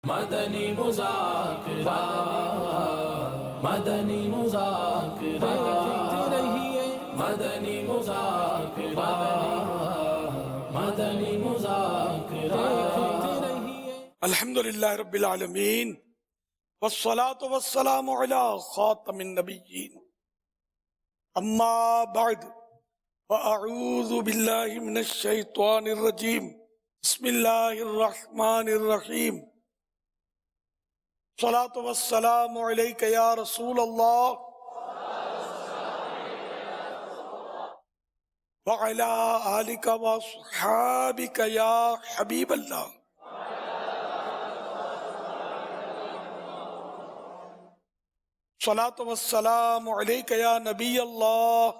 مدنی مذاکرہ، مدنی مذاکرہ، مدنی مذاکرہ، مدنی مذاکرہ۔ الحمدللہ رب العالمین والصلاة والسلام علی خاتم النبیین، اما بعد فاعوذ باللہ من الشیطان الرجیم، بسم اللہ الرحمن الرحیم۔ صلاة والسلام علیک یا رسول اللہ وعلی آلک واصحابک یا حبیب اللہ۔ صلاۃ والسلام علیک یا نبی اللہ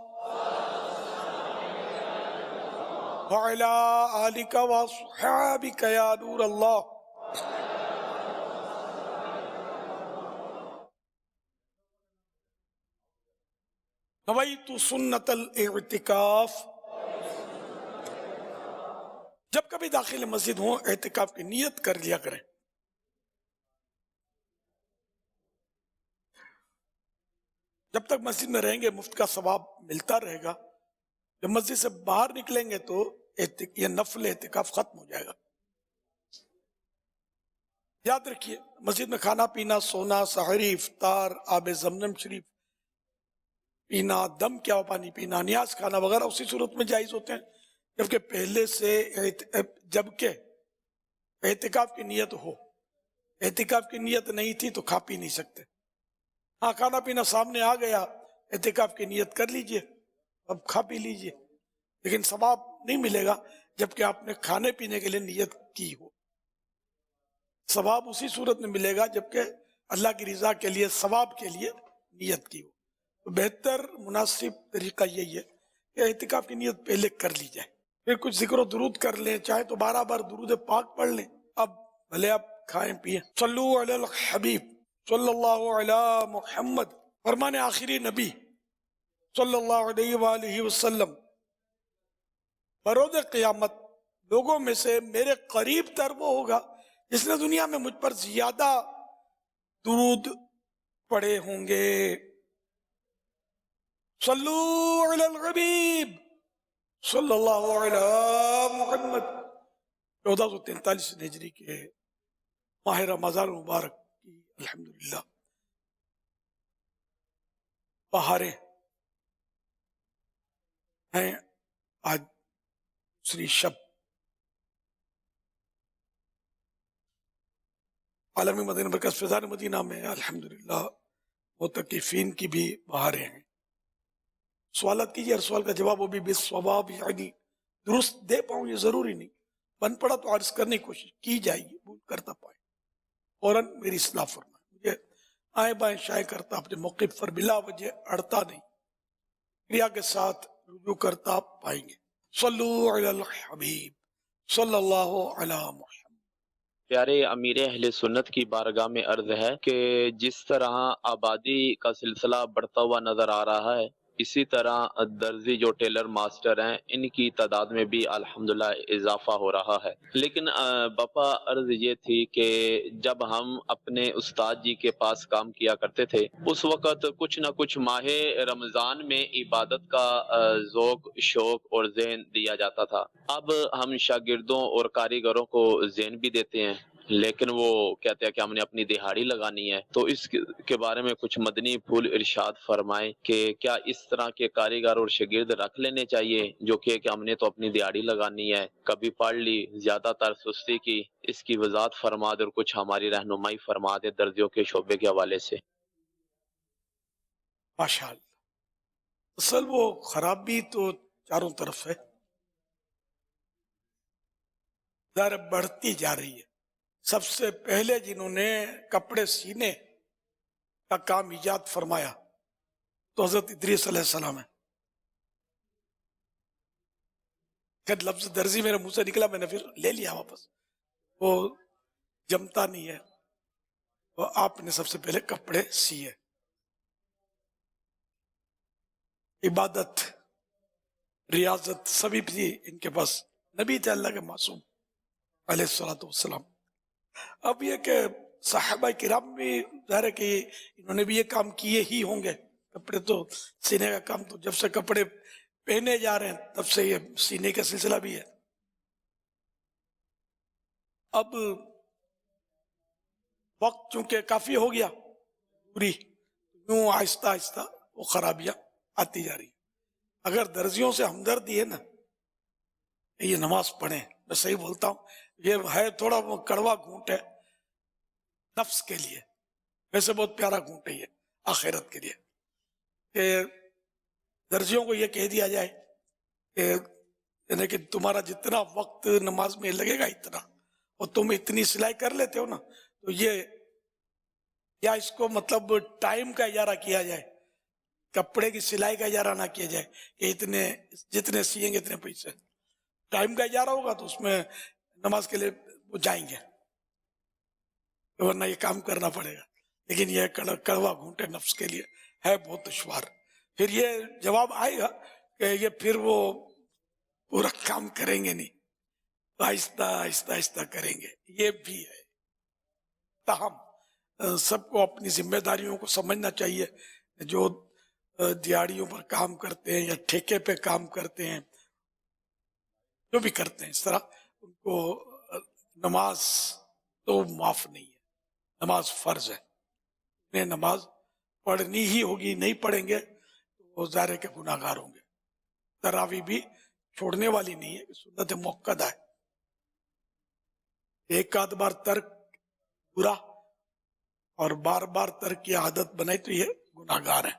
وعلی آلک واصحابک یا نور اللہ۔ نویت سنت الاعتکاف۔ جب کبھی داخل مسجد ہوں اعتکاف کی نیت کر لیا کریں۔ جب تک مسجد میں رہیں گے مفت کا ثواب ملتا رہے گا، جب مسجد سے باہر نکلیں گے تو یہ نفل اعتکاف ختم ہو جائے گا۔ یاد رکھیے، مسجد میں کھانا پینا، سونا، سحری، افطار، آب زمزم شریف پینا، دم کیا پانی پینا، نیاز کھانا وغیرہ اسی صورت میں جائز ہوتے ہیں جبکہ پہلے سے جبکہ اعتکاف کی نیت ہو۔ اعتکاف کی نیت نہیں تھی تو کھا پی نہیں سکتے۔ ہاں، کھانا پینا سامنے آ گیا، اعتکاف کی نیت کر لیجئے، اب کھا پی لیجئے، لیکن ثواب نہیں ملے گا جبکہ آپ نے کھانے پینے کے لیے نیت کی ہو۔ ثواب اسی صورت میں ملے گا جبکہ اللہ کی رضا کے لیے، ثواب کے لیے نیت کی ہو۔ تو بہتر مناسب طریقہ یہی ہے کہ اعتکاف کی نیت پہلے کر لی جائے، پھر کچھ ذکر و درود کر لیں، چاہے تو 12 بار درود پاک پڑھ لیں، اب بھلے آپ کھائیں پیئیں۔ صلو علی الحبیب صلی اللہ علی محمد، فرمان آخری نبی صلی اللہ علیہ وآلہ وسلم، بروز قیامت لوگوں میں سے میرے قریب تر وہ ہوگا جس نے دنیا میں مجھ پر زیادہ درود پڑھے ہوں گے۔ صلو علی الحبیب صلی اللہ علی محمد۔ 1443 ہجری کے ماہ رمضان مبارک کی الحمدللہ بہاریں ہیں، آج دوسری شب عالمی مدینہ مرکز فیضان مدینہ میں الحمدللہ معتکفین کی بھی بہاریں ہیں۔ سوالات کیجیے، ہر سوال کا جواب وہ بھی بالصواب، یعنی درست دے پاؤں یہ ضروری نہیں، بن پڑا تو عرض کرنے کی کوشش کی جائے گی، بھول کرتا پائے فوراً میری اصلاح فرمائے، مجھے آئیں بائیں شائع کرتا اپنے موقف پر بلا وجہ اڑتا نہیں، کریا کے ساتھ رجوع کرتا پائیں گے۔ صلو علی الحبیب صلی اللہ علی محمد۔ پیارے امیر اہل سنت کی بارگاہ میں عرض ہے کہ جس طرح آبادی کا سلسلہ بڑھتا ہوا نظر آ رہا ہے، اسی طرح درزی جو ٹیلر ماسٹر ہیں ان کی تعداد میں بھی الحمدللہ اضافہ ہو رہا ہے۔ لیکن بپا عرض یہ تھی کہ جب ہم اپنے استاد جی کے پاس کام کیا کرتے تھے اس وقت کچھ نہ کچھ ماہ رمضان میں عبادت کا ذوق، شوق اور ذہن دیا جاتا تھا۔ اب ہم شاگردوں اور کاریگروں کو ذہن بھی دیتے ہیں لیکن وہ کہتے ہیں کہ ہم نے اپنی دہاڑی لگانی ہے، تو اس کے بارے میں کچھ مدنی پھول ارشاد فرمائیں کہ کیا اس طرح کے کاریگر اور شاگرد رکھ لینے چاہیے جو کہ ہم نے تو اپنی دہاڑی لگانی ہے، کبھی پڑھ لی، زیادہ تر سستی کی، اس کی وضاحت فرما دے اور کچھ ہماری رہنمائی فرما دے درزیوں کے شعبے کے حوالے سے۔ ماشاءاللہ، اصل وہ خرابی تو چاروں طرف ہے، ظاہر بڑھتی جا رہی ہے۔ سب سے پہلے جنہوں نے کپڑے سینے کا کام ایجاد فرمایا تو حضرت ادریس علیہ السلام ہے۔ خیر لفظ درزی میرے منہ سے نکلا، میں نے پھر لے لیا واپس، وہ جمتا نہیں ہے، وہ آپ نے سب سے پہلے کپڑے سیے۔ عبادت، ریاضت سبھی بھی ان کے پاس، نبی تھے اللہ کے معصوم علیہ الصلوۃ والسلام۔ اب یہ کہ صحابہ کرام بھی ظاہر ہے کہ انہوں نے بھی یہ کام کیے ہی ہوں گے. کپڑے تو سینے کا کام تو جب سے کپڑے پہنے جا رہے ہیں تب سے یہ سینے کا سلسلہ بھی ہے. اب وقت چونکہ کافی ہو گیا پوری، یوں آہستہ آہستہ وہ خرابیاں آتی جا رہی. اگر درزیوں سے ہمدردی ہے نا، یہ نماز پڑھیں. میں صحیح بولتا ہوں، یہ ہے تھوڑا وہ کڑوا گھونٹ ہے نفس کے لیے، ویسے بہت پیارا گھونٹ ہے یہ آخرت کے لیے، کہ درزیوں کو یہ کہہ دیا جائے کہ یعنی کہ تمہارا جتنا وقت نماز میں لگے گا اتنا، اور تم اتنی سلائی کر لیتے ہو نا، تو یہ یا اس کو مطلب ٹائم کا اجارہ کیا جائے، کپڑے کی سلائی کا اجارہ نہ کیا جائے کہ اتنے جتنے سیئیں گے اتنے پیسے. ٹائم کا اجارہ ہوگا تو اس میں نماز کے لیے وہ جائیں گے، ورنہ یہ کام کرنا پڑے گا. لیکن یہ کڑوا گھونٹے نفس کے لیے ہے بہت دشوار. پھر یہ جواب آئے گا کہ یہ پھر وہ پورا کام کریں گے نہیں، آہستہ آہستہ آہستہ کریں گے. یہ بھی ہے. تاہم سب کو اپنی ذمہ داریوں کو سمجھنا چاہیے. جو دیہڑیوں پر کام کرتے ہیں یا ٹھیکے پہ کام کرتے ہیں، جو بھی کرتے ہیں اس طرح، ان کو نماز تو معاف نہیں ہے، نماز فرض ہے. انہیں نماز پڑھنی ہی ہوگی، نہیں پڑھیں گے تو وہ ظاہر ہے کہ گناہ گار ہوں گے. تراویح بھی چھوڑنے والی نہیں ہے، سنت مؤکدہ ہے. ایک آدھ بار ترک برا اور بار بار ترک کی عادت بنائی تو یہ گناہ گار ہیں.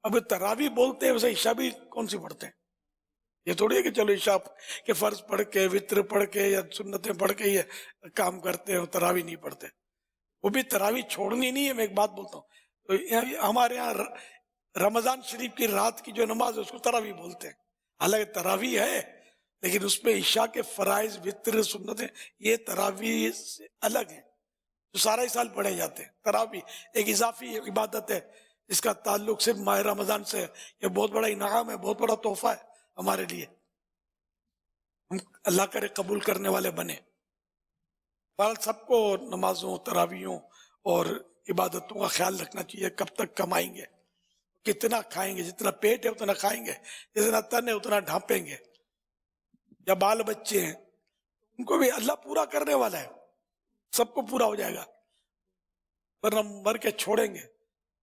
اب تراویح بولتے ہیں، ویسے عشاء بھی کون سی پڑھتے ہیں؟ یہ تھوڑی ہے کہ چلو عشاء کے فرض پڑھ کے وطر پڑھ کے یا سنتیں پڑھ کے یہ کام کرتے ہیں، تراویح نہیں پڑھتے. وہ بھی تراویح چھوڑنی نہیں ہے. میں ایک بات بولتا ہوں، تو ہمارے ہاں رمضان شریف کی رات کی جو نماز ہے اس کو تراویح بولتے ہیں. حالانکہ تراویح ہے لیکن اس میں عشاء کے فرائض وطر سنتیں یہ تراویح سے الگ ہیں جو سارا ہی سال پڑھے جاتے ہیں. تراویح ایک اضافی عبادت ہے جس کا تعلق صرف ماہ رمضان سے ہے. یہ بہت بڑا انعام ہے، بہت بڑا تحفہ ہے ہمارے لیے. ہم اللہ کرے قبول کرنے والے بنے. بہرحال سب کو نمازوں، تراویحوں اور عبادتوں کا خیال رکھنا چاہیے. کب تک کمائیں گے، کتنا کھائیں گے، جتنا پیٹ ہے اتنا کھائیں گے، جتنا تن ہے اتنا ڈھانپیں گے. یا بال بچے ہیں ان کو بھی اللہ پورا کرنے والا ہے، سب کو پورا ہو جائے گا. ورنہ مر کے چھوڑیں گے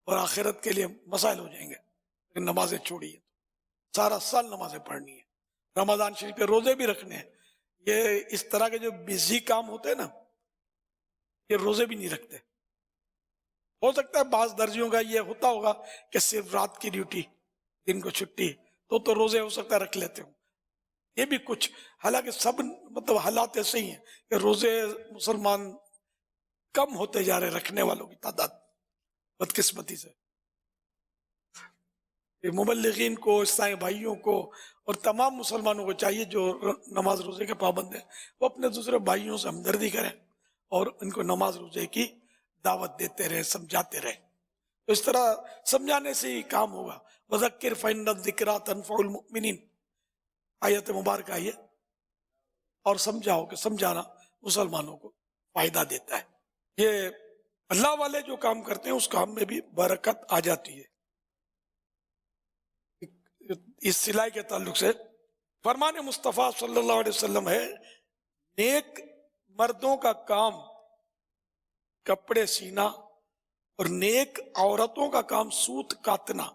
اور آخرت کے لیے مسائل ہو جائیں گے. لیکن نمازیں چھوڑیے، سارا سال نمازیں پڑھنی ہے. رمضان شریف کے روزے بھی رکھنے ہیں. یہ اس طرح کے جو بزی کام ہوتے ہیں نا، یہ روزے بھی نہیں رکھتے. ہو سکتا ہے بعض درزیوں کا یہ ہوتا ہوگا کہ صرف رات کی ڈیوٹی، دن کو چھٹی، تو روزے ہو سکتا ہے رکھ لیتے ہوں. یہ بھی کچھ، حالانکہ سب مطلب حالات ایسے ہی ہیں کہ روزے مسلمان کم ہوتے جا رہے، رکھنے والوں کی تعداد بدقسمتی سے. مبلغین کو، عیسائی بھائیوں کو اور تمام مسلمانوں کو چاہیے جو نماز روزے کے پابند ہیں، وہ اپنے دوسرے بھائیوں سے ہمدردی کریں اور ان کو نماز روزے کی دعوت دیتے رہیں، سمجھاتے رہیں. تو اس طرح سمجھانے سے ہی کام ہوگا. وَذَكِّرْ فَإِنَّ الذِّكْرَىٰ تَنفَعُ الْمُؤْمِنِينَ، آیت مبارکہ ہے. اور سمجھاؤ کہ سمجھانا مسلمانوں کو فائدہ دیتا ہے. یہ اللہ والے جو کام کرتے ہیں اس کام میں بھی برکت آ جاتی ہے. اس سلائی کے تعلق سے فرمان مصطفیٰ صلی اللہ علیہ وسلم ہے، نیک مردوں کا کام کپڑے سینا اور نیک عورتوں کا کام سوت کاتنا،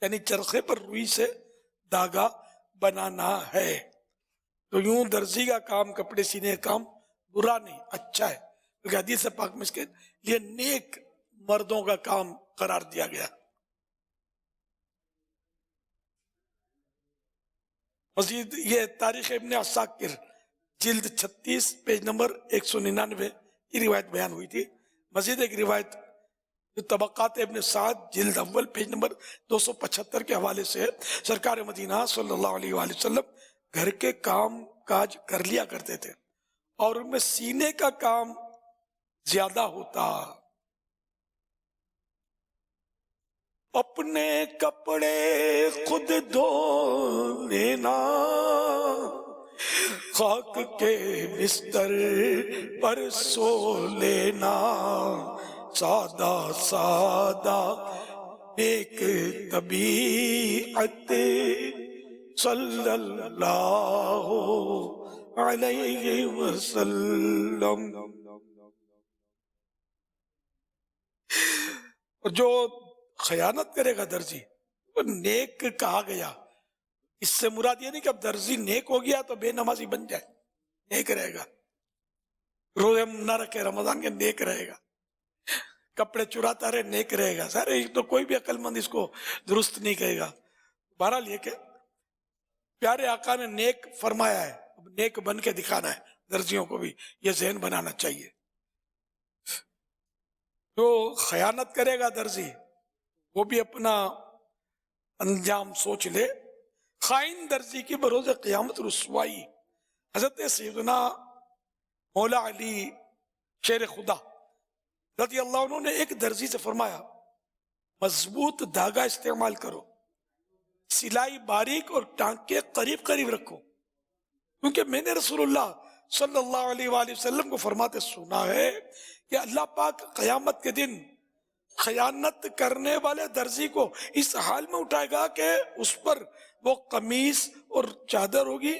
یعنی چرخے پر روئی سے دھاگا بنانا ہے. تو یوں درزی کا کام، کپڑے سینے کا کام برا نہیں، اچھا ہے، کیونکہ حدیث پاک میں اس کے لیے نیک مردوں کا کام قرار دیا گیا. مزید یہ تاریخ ابن عساکر جلد 36 پیج نمبر 199 کی روایت بیان ہوئی تھی. مزید ایک روایت جو طبقات ابن سعد جلد اول پیج نمبر 275 کے حوالے سے، سرکار مدینہ صلی اللہ علیہ وآلہ وسلم گھر کے کام کاج کر لیا کرتے تھے اور ان میں سینے کا کام زیادہ ہوتا. اپنے کپڑے خود دھو لینا، خاک کے بستر پر سو لینا، سادہ سادہ ایک طبیعت صلی اللہ علیہ وسلم۔ جو خیانت کرے گا درزی، وہ نیک کہا گیا، اس سے مراد یہ نہیں کہ اب درزی نیک ہو گیا تو بے نمازی بن جائے، نیک رہے گا، روزے نہ رکھے رمضان کے نیک رہے گا، کپڑے چراتا رہے نیک رہے گا، سارے تو کوئی بھی عقل مند اس کو درست نہیں کہے گا۔ بہرحال یہ کہ پیارے آقا نے نیک فرمایا ہے، نیک بن کے دکھانا ہے، درزیوں کو بھی یہ ذہن بنانا چاہیے۔ جو خیانت کرے گا درزی وہ بھی اپنا انجام سوچ لے۔ خائن درزی کی بروز قیامت رسوائی۔ حضرت سیدنا مولا علی شیر خدا رضی اللہ عنہ نے ایک درزی سے فرمایا، مضبوط دھاگا استعمال کرو، سلائی باریک اور ٹانکے قریب قریب رکھو، کیونکہ میں نے رسول اللہ صلی اللہ علیہ وآلہ وسلم کو فرماتے سنا ہے کہ اللہ پاک قیامت کے دن خیانت کرنے والے درزی کو اس حال میں اٹھائے گا کہ اس پر وہ قمیص اور چادر ہوگی،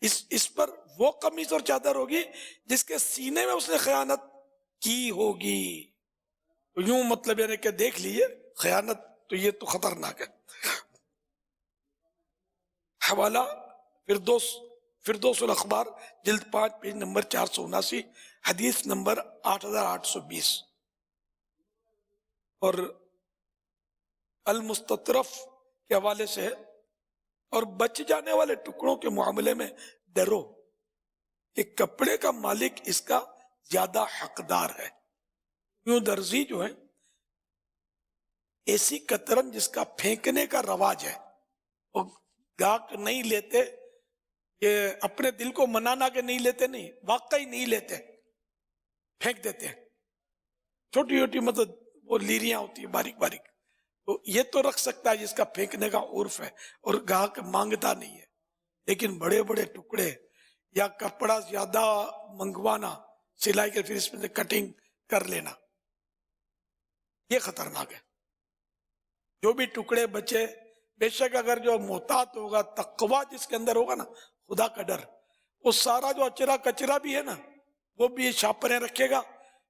اس پر وہ قمیص اور چادر ہوگی جس کے سینے میں اس نے خیانت کی ہوگی۔ یوں مطلب یعنی کہ دیکھ لیجئے، خیانت تو یہ تو خطرناک ہے۔ حوالہ فردوس الاخبار جلد 5 پیج نمبر 479، حدیث نمبر 8820۔ اور المستطرف کے حوالے سے، اور بچ جانے والے ٹکڑوں کے معاملے میں ڈرو کہ کپڑے کا مالک اس کا زیادہ حقدار ہے۔ یوں درزی جو ہے ایسی کترن جس کا پھینکنے کا رواج ہے، وہ گاہک نہیں لیتے، یہ اپنے دل کو منانا کہ نہیں لیتے، نہیں، واقعی نہیں لیتے، پھینک دیتے ہیں۔ چھوٹی چھوٹی مطلب وہ لیریاں ہوتی ہیں باریک باریک، تو یہ تو رکھ سکتا ہے جس کا پھینکنے کا عرف ہے اور گاہک مانگتا نہیں ہے، لیکن بڑے بڑے ٹکڑے یا کپڑا زیادہ منگوانا، سلائی کے پھر اس میں سے کٹنگ کر لینا، یہ خطرناک ہے۔ جو بھی ٹکڑے بچے، بے شک اگر جو محتاط ہوگا، تقوی جس کے اندر ہوگا نا، خدا کا ڈر، وہ سارا جو اچرا کچرا بھی ہے نا وہ بھی شاپریں رکھے گا،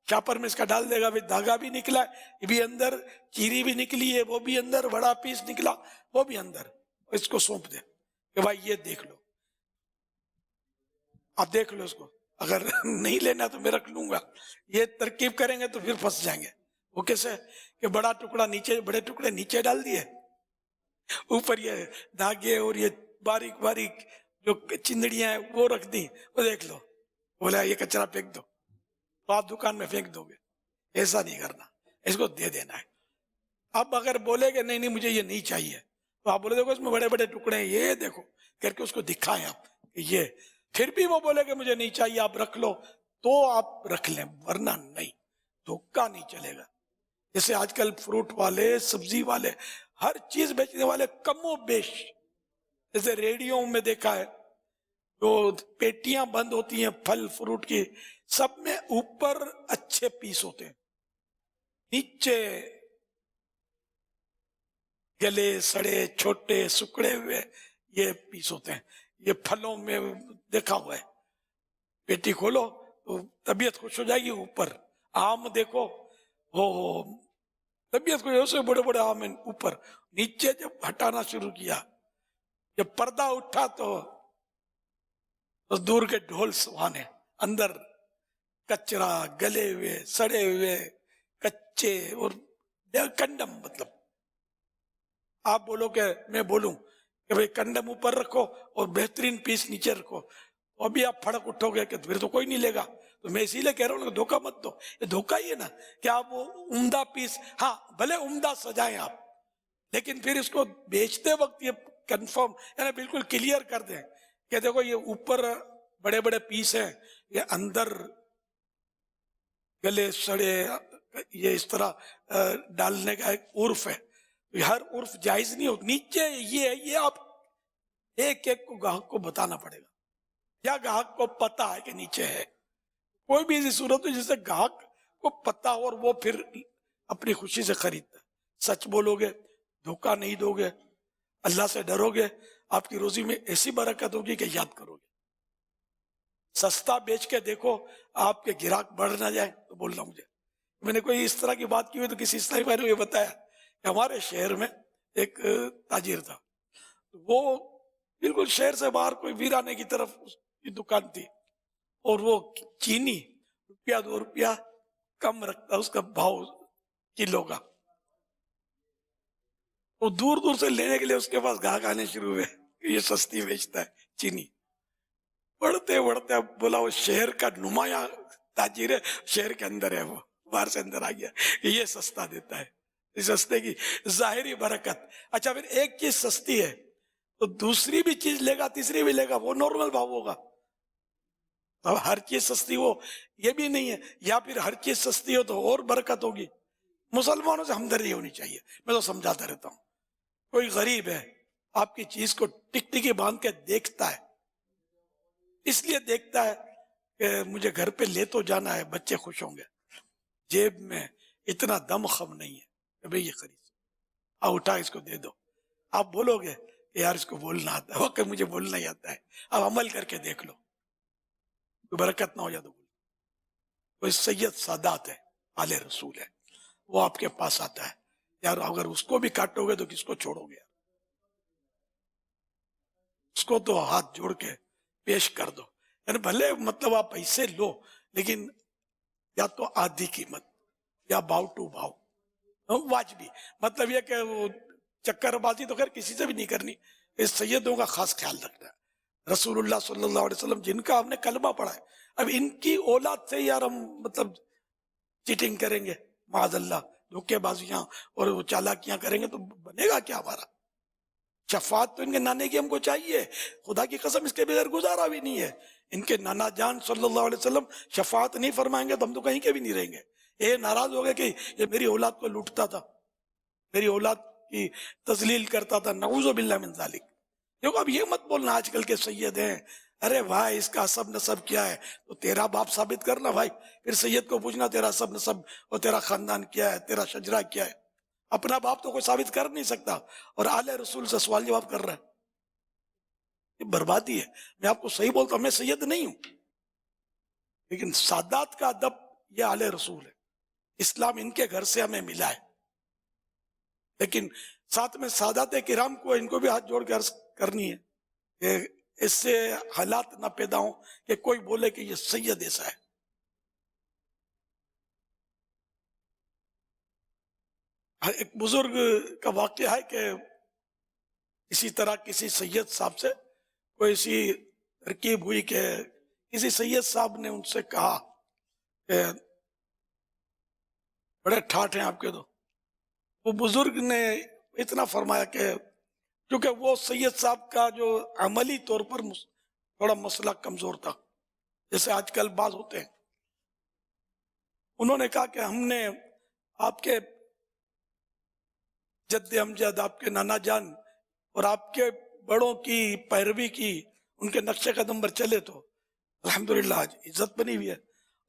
شاپر میں اس کا ڈال دے گا، دھاگا بھی نکلا ہے، یہ بھی اندر، چیری بھی نکلی ہے وہ بھی اندر، بڑا پیس نکلا وہ بھی اندر، اس کو سونپ دے کہ بھائی یہ دیکھ لو، آپ دیکھ لو اس کو، اگر نہیں لینا تو میں رکھ لوں گا۔ یہ ترکیب کریں گے تو پھر پھنس جائیں گے۔ وہ کیسے کہ بڑا ٹکڑا نیچے، بڑے ٹکڑے نیچے ڈال دیے، اوپر یہ دھاگے اور یہ باریک باریک جو چندڑیاں ہیں وہ رکھ دی، وہ دیکھ لو، بولا یہ کچرا پھینک دو، تو آپ دکان میں پھینک دو گے۔ ایسا نہیں کرنا، اس کو دے دینا ہے۔ اب اگر بولے کہ نہیں مجھے یہ نہیں چاہیے، تو آپ بولے دیکھو اس میں بڑے بڑے ٹکڑے ہیں، یہ دیکھو کر کے اس کو دکھائیں آپ کہ یہ، پھر بھی وہ بولے کہ مجھے نہیں چاہیے آپ رکھ لو، تو آپ رکھ لیں، ورنہ نہیں، دھوکہ نہیں چلے گا۔ جیسے آج کل فروٹ والے، سبزی والے، ہر چیز بیچنے والے کم و بیش، جیسے ریڈیو میں دیکھا ہے جو پیٹیاں بند ہوتی ہیں پھل فروٹ کی، سب میں اوپر اچھے پیس ہوتے ہیں، نیچے گلے سڑے چھوٹے سکڑے ہوئے یہ پیس ہوتے ہیں۔ یہ پھلوں میں دیکھا ہوا ہے، پیٹی کھولو تو طبیعت خوش ہو جائے گی، اوپر آم دیکھو، طبیعت خوش ہو، سے بڑے بڑے آم ہیں اوپر، نیچے جب ہٹانا شروع کیا، جب پردہ اٹھا تو دور کے ڈھول سہانے، اندر کچرا، گلے ہوئے سڑے ہوئے کچے اور کنڈم۔ مطلب آپ بولو کہ میں بولوں کہ بھئی کنڈم اوپر رکھو اور بہترین پیس نیچے رکھو، ابھی آپ پھڑک اٹھو گے کہ پھر تو کوئی نہیں لے گا۔ تو میں اسی لیے کہہ رہا ہوں کہ دھوکہ مت دو، یہ دھوکہ ہی ہے نا کہ آپ وہ عمدہ پیس، ہاں بھلے عمدہ سجائیں آپ، لیکن پھر اس کو بیچتے وقت یہ کنفرم یعنی بالکل کلیئر کر دیں کہ دیکھو یہ اوپر بڑے بڑے پیس ہیں، یہ اندر گلے سڑے، یہ اس طرح ڈالنے کا ایک عرف ہے، ہر عرف جائز نہیں ہوتا۔ نیچے یہ ہے، یہ آپ ایک ایک کو گاہک کو بتانا پڑے گا یا گاہک کو پتا ہے کہ نیچے ہے. کوئی بھی ایسی صورت ہو جس سے گاہک کو پتا ہو اور وہ پھر اپنی خوشی سے خریدتا ہے. سچ بولو گے, دھوکہ نہیں دو گے, اللہ سے ڈرو گے, آپ کی روزی میں ایسی برکت ہوگی کہ یاد کرو گے. سستا بیچ کے دیکھو, آپ کے گراہک بڑھ نہ جائے تو بولنا مجھے. میں نے کوئی اس طرح کی بات کی ہوئی تو کسی اسلامی بھائی نے یہ بتایا کہ ہمارے شہر میں ایک تاجر تھا, وہ بالکل شہر سے باہر کوئی ویرانے کی طرف اس کی دکان تھی, اور وہ چینی روپیہ 2 روپیہ کم رکھتا اس کا بھاؤ کلو کا. وہ دور دور سے لینے کے لیے اس کے پاس گاہک آنے شروع ہوئے کہ یہ سستی بیچتا ہے چینی. بڑھتے بڑھتے اب بولا وہ شہر کا نمایاں تاجر ہے, شہر کے اندر ہے, وہ باہر سے اندر آ گیا کہ یہ سستا دیتا ہے. اس سستے کی ظاہری برکت. اچھا پھر ایک چیز سستی ہے تو دوسری بھی چیز لے گا, تیسری بھی لے گا, وہ نارمل بھاؤ ہوگا. اب ہر چیز سستی ہو یہ بھی نہیں ہے, یا پھر ہر چیز سستی ہو تو اور برکت ہوگی. مسلمانوں سے ہمدردی ہونی چاہیے. میں تو سمجھاتا رہتا ہوں, کوئی غریب ہے آپ کی چیز کو ٹک ٹکی باندھ کے دیکھتا ہے, اس لیے دیکھتا ہے کہ مجھے گھر پہ لے تو جانا ہے, بچے خوش ہوں گے. جیب میں اتنا دم خم نہیں ہے کہ بھئی یہ خرید, اٹھا اس کو دے دو. آپ بولو گے کہ یار اس کو بولنا آتا ہے, وہ کہ مجھے بولنا ہی آتا ہے. اب عمل کر کے دیکھ لو, کوئی برکت نہ ہو جائے تو بولو. کوئی سید سادات ہے, آل رسول ہے, وہ آپ کے پاس آتا ہے, یار اگر اس کو بھی کاٹو گے تو کس کو چھوڑو گے؟ اس کو تو ہاتھ جوڑ کے پیش کر دو. یعنی بھلے مطلب آپ پیسے لو, لیکن یا تو آدھی قیمت یا بھاؤ ٹو بھاؤ واجبی. مطلب یہ کہ وہ چکر بازی تو خیر کسی سے بھی نہیں کرنی, اس سیدوں کا خاص خیال رکھنا ہے. رسول اللہ صلی اللہ علیہ وسلم جن کا ہم نے کلمہ پڑھا ہے, اب ان کی اولاد سے یار ہم مطلب چیٹنگ کریں گے, معاذ اللہ, دھوکے بازیاں اور وہ چالاکیاں کریں گے تو بنے گا کیا ہمارا؟ شفاعت تو ان کے نانے کی ہم کو چاہیے, خدا کی قسم اس کے بغیر گزارا بھی نہیں ہے. ان کے نانا جان صلی اللہ علیہ وسلم شفاعت نہیں فرمائیں گے تو ہم تو کہیں کے بھی نہیں رہیں گے. یہ ناراض ہو گئے کہ یہ میری اولاد کو لوٹتا تھا, میری اولاد کی تذلیل کرتا تھا, نعوذ باللہ من ذالک. دیکھو اب یہ مت بولنا آج کل کے سید ہیں, ارے بھائی اس کا حسب نسب کیا ہے, تو تیرا باپ ثابت کرنا بھائی, پھر سید کو پوچھنا تیرا حسب نسب اور تیرا خاندان کیا ہے, تیرا شجرہ کیا ہے. اپنا باپ تو کوئی ثابت کر نہیں سکتا, اور آل رسول سے سوال جواب کر رہا ہے. یہ بربادی ہے. میں آپ کو صحیح بولتا ہوں, میں سید نہیں ہوں, لیکن سادات کا ادب یہ آل رسول ہے. اسلام ان کے گھر سے ہمیں ملا ہے, لیکن ساتھ میں سادات کرام کو ان کو بھی ہاتھ جوڑ کے عرض کرنی ہے کہ اس سے حالات نہ پیدا ہوں کہ کوئی بولے کہ یہ سید ایسا ہے. ایک بزرگ کا واقعہ ہے کہ اسی طرح کسی سید صاحب سے کوئی ایسی ترکیب ہوئی کہ کسی سید صاحب نے ان سے کہا کہ بڑے ٹھاٹ ہیں آپ کے. تو وہ بزرگ نے اتنا فرمایا کہ کیونکہ وہ سید صاحب کا جو عملی طور پر تھوڑا مسئلہ کمزور تھا, جیسے آج کل بعض ہوتے ہیں, انہوں نے کہا کہ ہم نے آپ کے جد امجد, آپ کے نانا جان اور آپ کے بڑوں کی پیروی کی, ان کے نقشے قدم پر چلے تو الحمدللہ آج عزت بنی ہوئی ہے.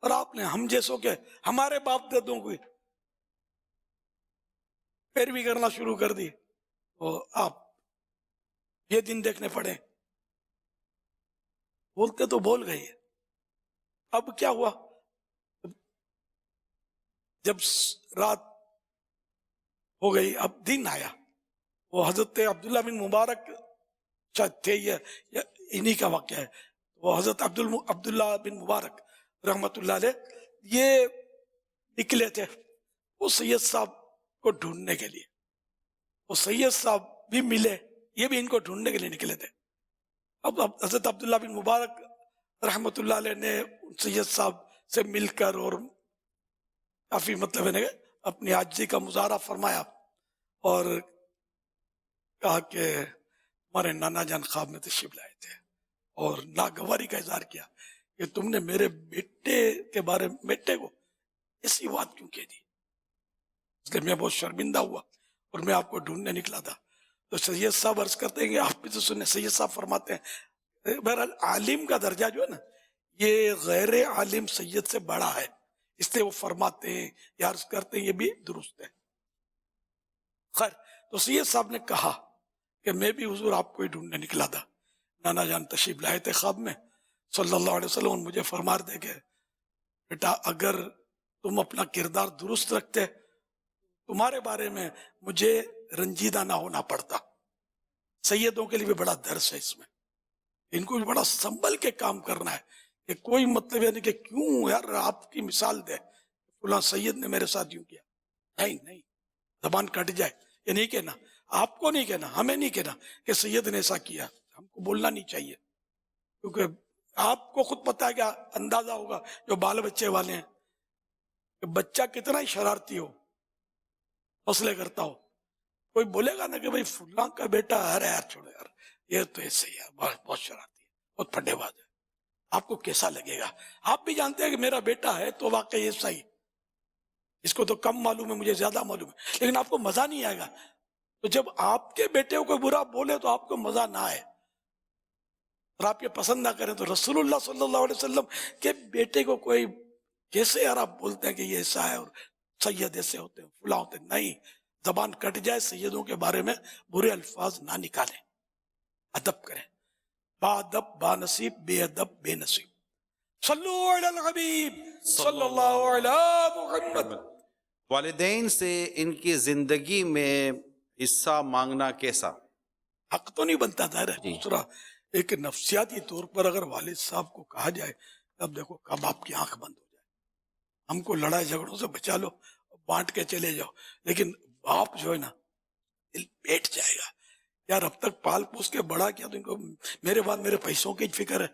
اور آپ نے ہم جیسوں کے ہمارے باپ دادوں کو پیروی کرنا شروع کر دی, تو آپ یہ دن دیکھنے پڑے. بولتے تو بول گئے, اب کیا ہوا, جب رات ہو گئی اب دن آیا, وہ حضرت عبداللہ بن مبارک شاید تھے, یہ انہی کا واقعہ ہے. وہ حضرت عبداللہ بن مبارک رحمت اللہ علیہ یہ نکلے تھے وہ سید صاحب کو ڈھونڈنے کے لیے. وہ سید صاحب بھی ملے, یہ بھی ان کو ڈھونڈنے کے لیے نکلے تھے. اب حضرت عبداللہ بن مبارک رحمت اللہ علیہ نے سید صاحب سے مل کر اور کافی مطلب ہے اپنی عاجزی کا مظاہرہ فرمایا, اور کہا کہ ہمارے نانا جان خواب میں تشریف لائے تھے, اور ناگواری کا اظہار کیا کہ تم نے میرے بیٹے کے بارے میں بیٹے کو ایسی بات کیوں کہہ دی. اس لیے میں بہت شرمندہ ہوا اور میں آپ کو ڈھونڈنے نکلا تھا. تو سید صاحب عرض کرتے ہیں کہ آپ بھی تو سنیں, سید صاحب فرماتے ہیں بہرحال عالم کا درجہ جو ہے نا یہ غیر عالم سید سے بڑا ہے، اس لیے وہ فرماتے ہیں یا عرض کرتے ہیں، یہ بھی درست ہے۔ خیر، تو سید صاحب نے کہا کہ میں بھی حضور آپ کو ہی ڈھونڈنے نکلا تھا، نانا جان تشریف لائے تھے خواب میں صلی اللہ علیہ وسلم، مجھے فرما دے کہ بیٹا اگر تم اپنا کردار درست رکھتے تمہارے بارے میں مجھے رنجیدہ نہ ہونا پڑتا۔ سیدوں کے لیے بھی بڑا درس ہے اس میں، ان کو بھی بڑا سنبھل کے کام کرنا ہے کہ کوئی مطلب یعنی کہ کیوں یار آپ کی مثال دے فلاں سید نے میرے ساتھ یوں کیا، نہیں، زبان کٹ جائے، یہ نہیں کہنا، آپ کو نہیں کہنا، ہمیں نہیں کہنا کہ سید نے ایسا کیا، ہم کو بولنا نہیں چاہیے، کیونکہ آپ کو خود پتا ہے کہ اندازہ ہوگا جو بال بچے والے ہیں کہ بچہ کتنا ہی شرارتی ہو، مسئلے کرتا ہو، کوئی بولے گا نا کہ بھائی فلاں کا بیٹا ارے یار چھوڑو یار یہ تو ایسے ہی ہے، بہت شرارتی ہے، بہت پھڈے باز ہے، آپ کو کیسا لگے گا؟ آپ بھی جانتے ہیں کہ میرا بیٹا ہے تو واقعی ایسا ہی، اس کو تو کم معلوم ہے، مجھے زیادہ معلوم ہے، لیکن آپ کو مزہ نہیں آئے گا۔ تو جب آپ کے بیٹے کو برا بولے تو آپ کو مزہ نہ آئے اور آپ یہ پسند نہ کریں، تو رسول اللہ صلی اللہ علیہ وسلم کے بیٹے کو کوئی کیسے یار آپ بولتے ہیں کہ یہ ایسا ہے اور سید ایسے ہوتے ہیں فلاں ہوتے ہیں، نہیں، زبان کٹ جائے، سیدوں کے بارے میں برے الفاظ نہ نکالیں، ادب کریں، با ادب با نصیب، بے ادب بے نصیب۔ صلو علی الحبیب صلی اللہ علی محمد۔ والدین سے ان کی زندگی میں حصہ مانگنا کیسا؟ حق تو نہیں بنتا ظاہر ہے۔ جی۔ دوسرا ایک نفسیاتی طور پر اگر والد صاحب کو کہا جائے اب دیکھو کب آپ کی آنکھ بند ہو جائے، ہم کو لڑائی جھگڑوں سے بچا لو، بانٹ کے چلے جاؤ، لیکن باپ جو ہے نا دل بیٹھ جائے گا، یار اب تک پال پوس کے بڑا کیا تو ان کو میرے بعد میرے پیسوں کی فکر ہے،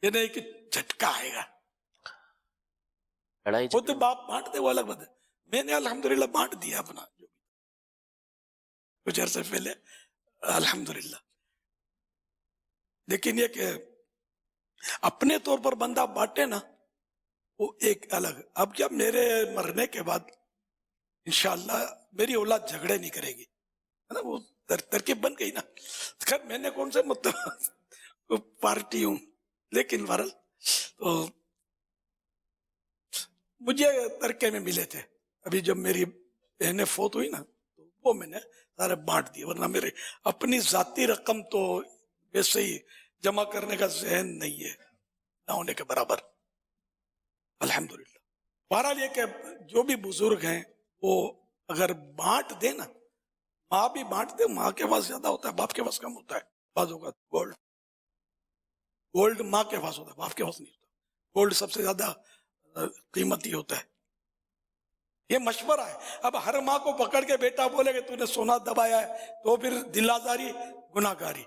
یہ نہیں کہ جھٹکا آئے گا۔ لڑائی خود باپ بانٹتے وہ الگ بات ہے، میں نے الحمدللہ بانٹ دیا اپنا جو کچھ عرصے پہلے الحمدللہ، لیکن یہ کہ اپنے طور پر بندہ بانٹے نا وہ ایک الگ۔ اب کیا میرے مرنے کے بعد انشاءاللہ میری اولاد جھگڑے نہیں کرے گی، ہے نا، وہ ترکیب بن گئی نا، خیر میں نے کون سے مطلب پارٹی ہوں، لیکن بہرحال تو مجھے ترکے میں ملے تھے، ابھی جب میری بہنیں فوت ہوئی نا تو وہ میں نے سارے بانٹ دیے، ورنہ میرے اپنی ذاتی رقم تو ویسے ہی جمع کرنے کا ذہن نہیں ہے، نہ ہونے کے برابر الحمدللہ۔ بہرحال یہ کہ جو بھی بزرگ ہیں وہ اگر بانٹ دے نا، ماں بھی بانٹ دے، ماں کے پاس زیادہ ہوتا ہے باپ کے پاس کم ہوتا ہے، بعض اوقات گولڈ ماں کے پاس ہوتا ہے باپ کے پاس نہیں ہوتا، گولڈ سب سے زیادہ قیمتی ہوتا ہے۔ یہ مشورہ ہے، اب ہر ماں کو پکڑ کے بیٹا بولے کہ تو نے سونا دبایا ہے تو پھر دل آزاری، گناہ گاری،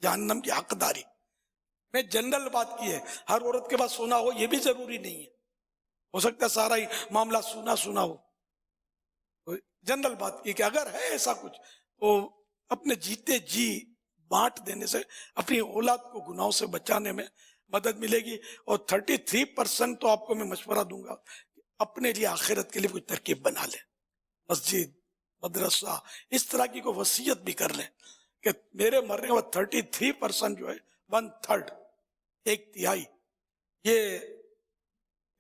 جہنم کی حقداری۔ میں جنرل بات کی ہے، ہر عورت کے پاس سونا ہو یہ بھی ضروری نہیں ہے، ہو سکتا ہے سارا ہی معاملہ سونا ہو، جنرل بات کی کہ اگر ہے ایسا کچھ تو اپنے جیتے جی بانٹ دینے سے اپنی اولاد کو گناہوں سے بچانے میں مدد ملے گی، اور 33% تو آپ کو میں مشورہ دوں گا اپنے لیے آخرت کے لیے کوئی ترکیب بنا لیں، مسجد، مدرسہ، اس طرح کی کوئی وصیت بھی کر لیں کہ میرے مرنے کے بعد 33% جو ہے 1/3، ایک تہائی، یہ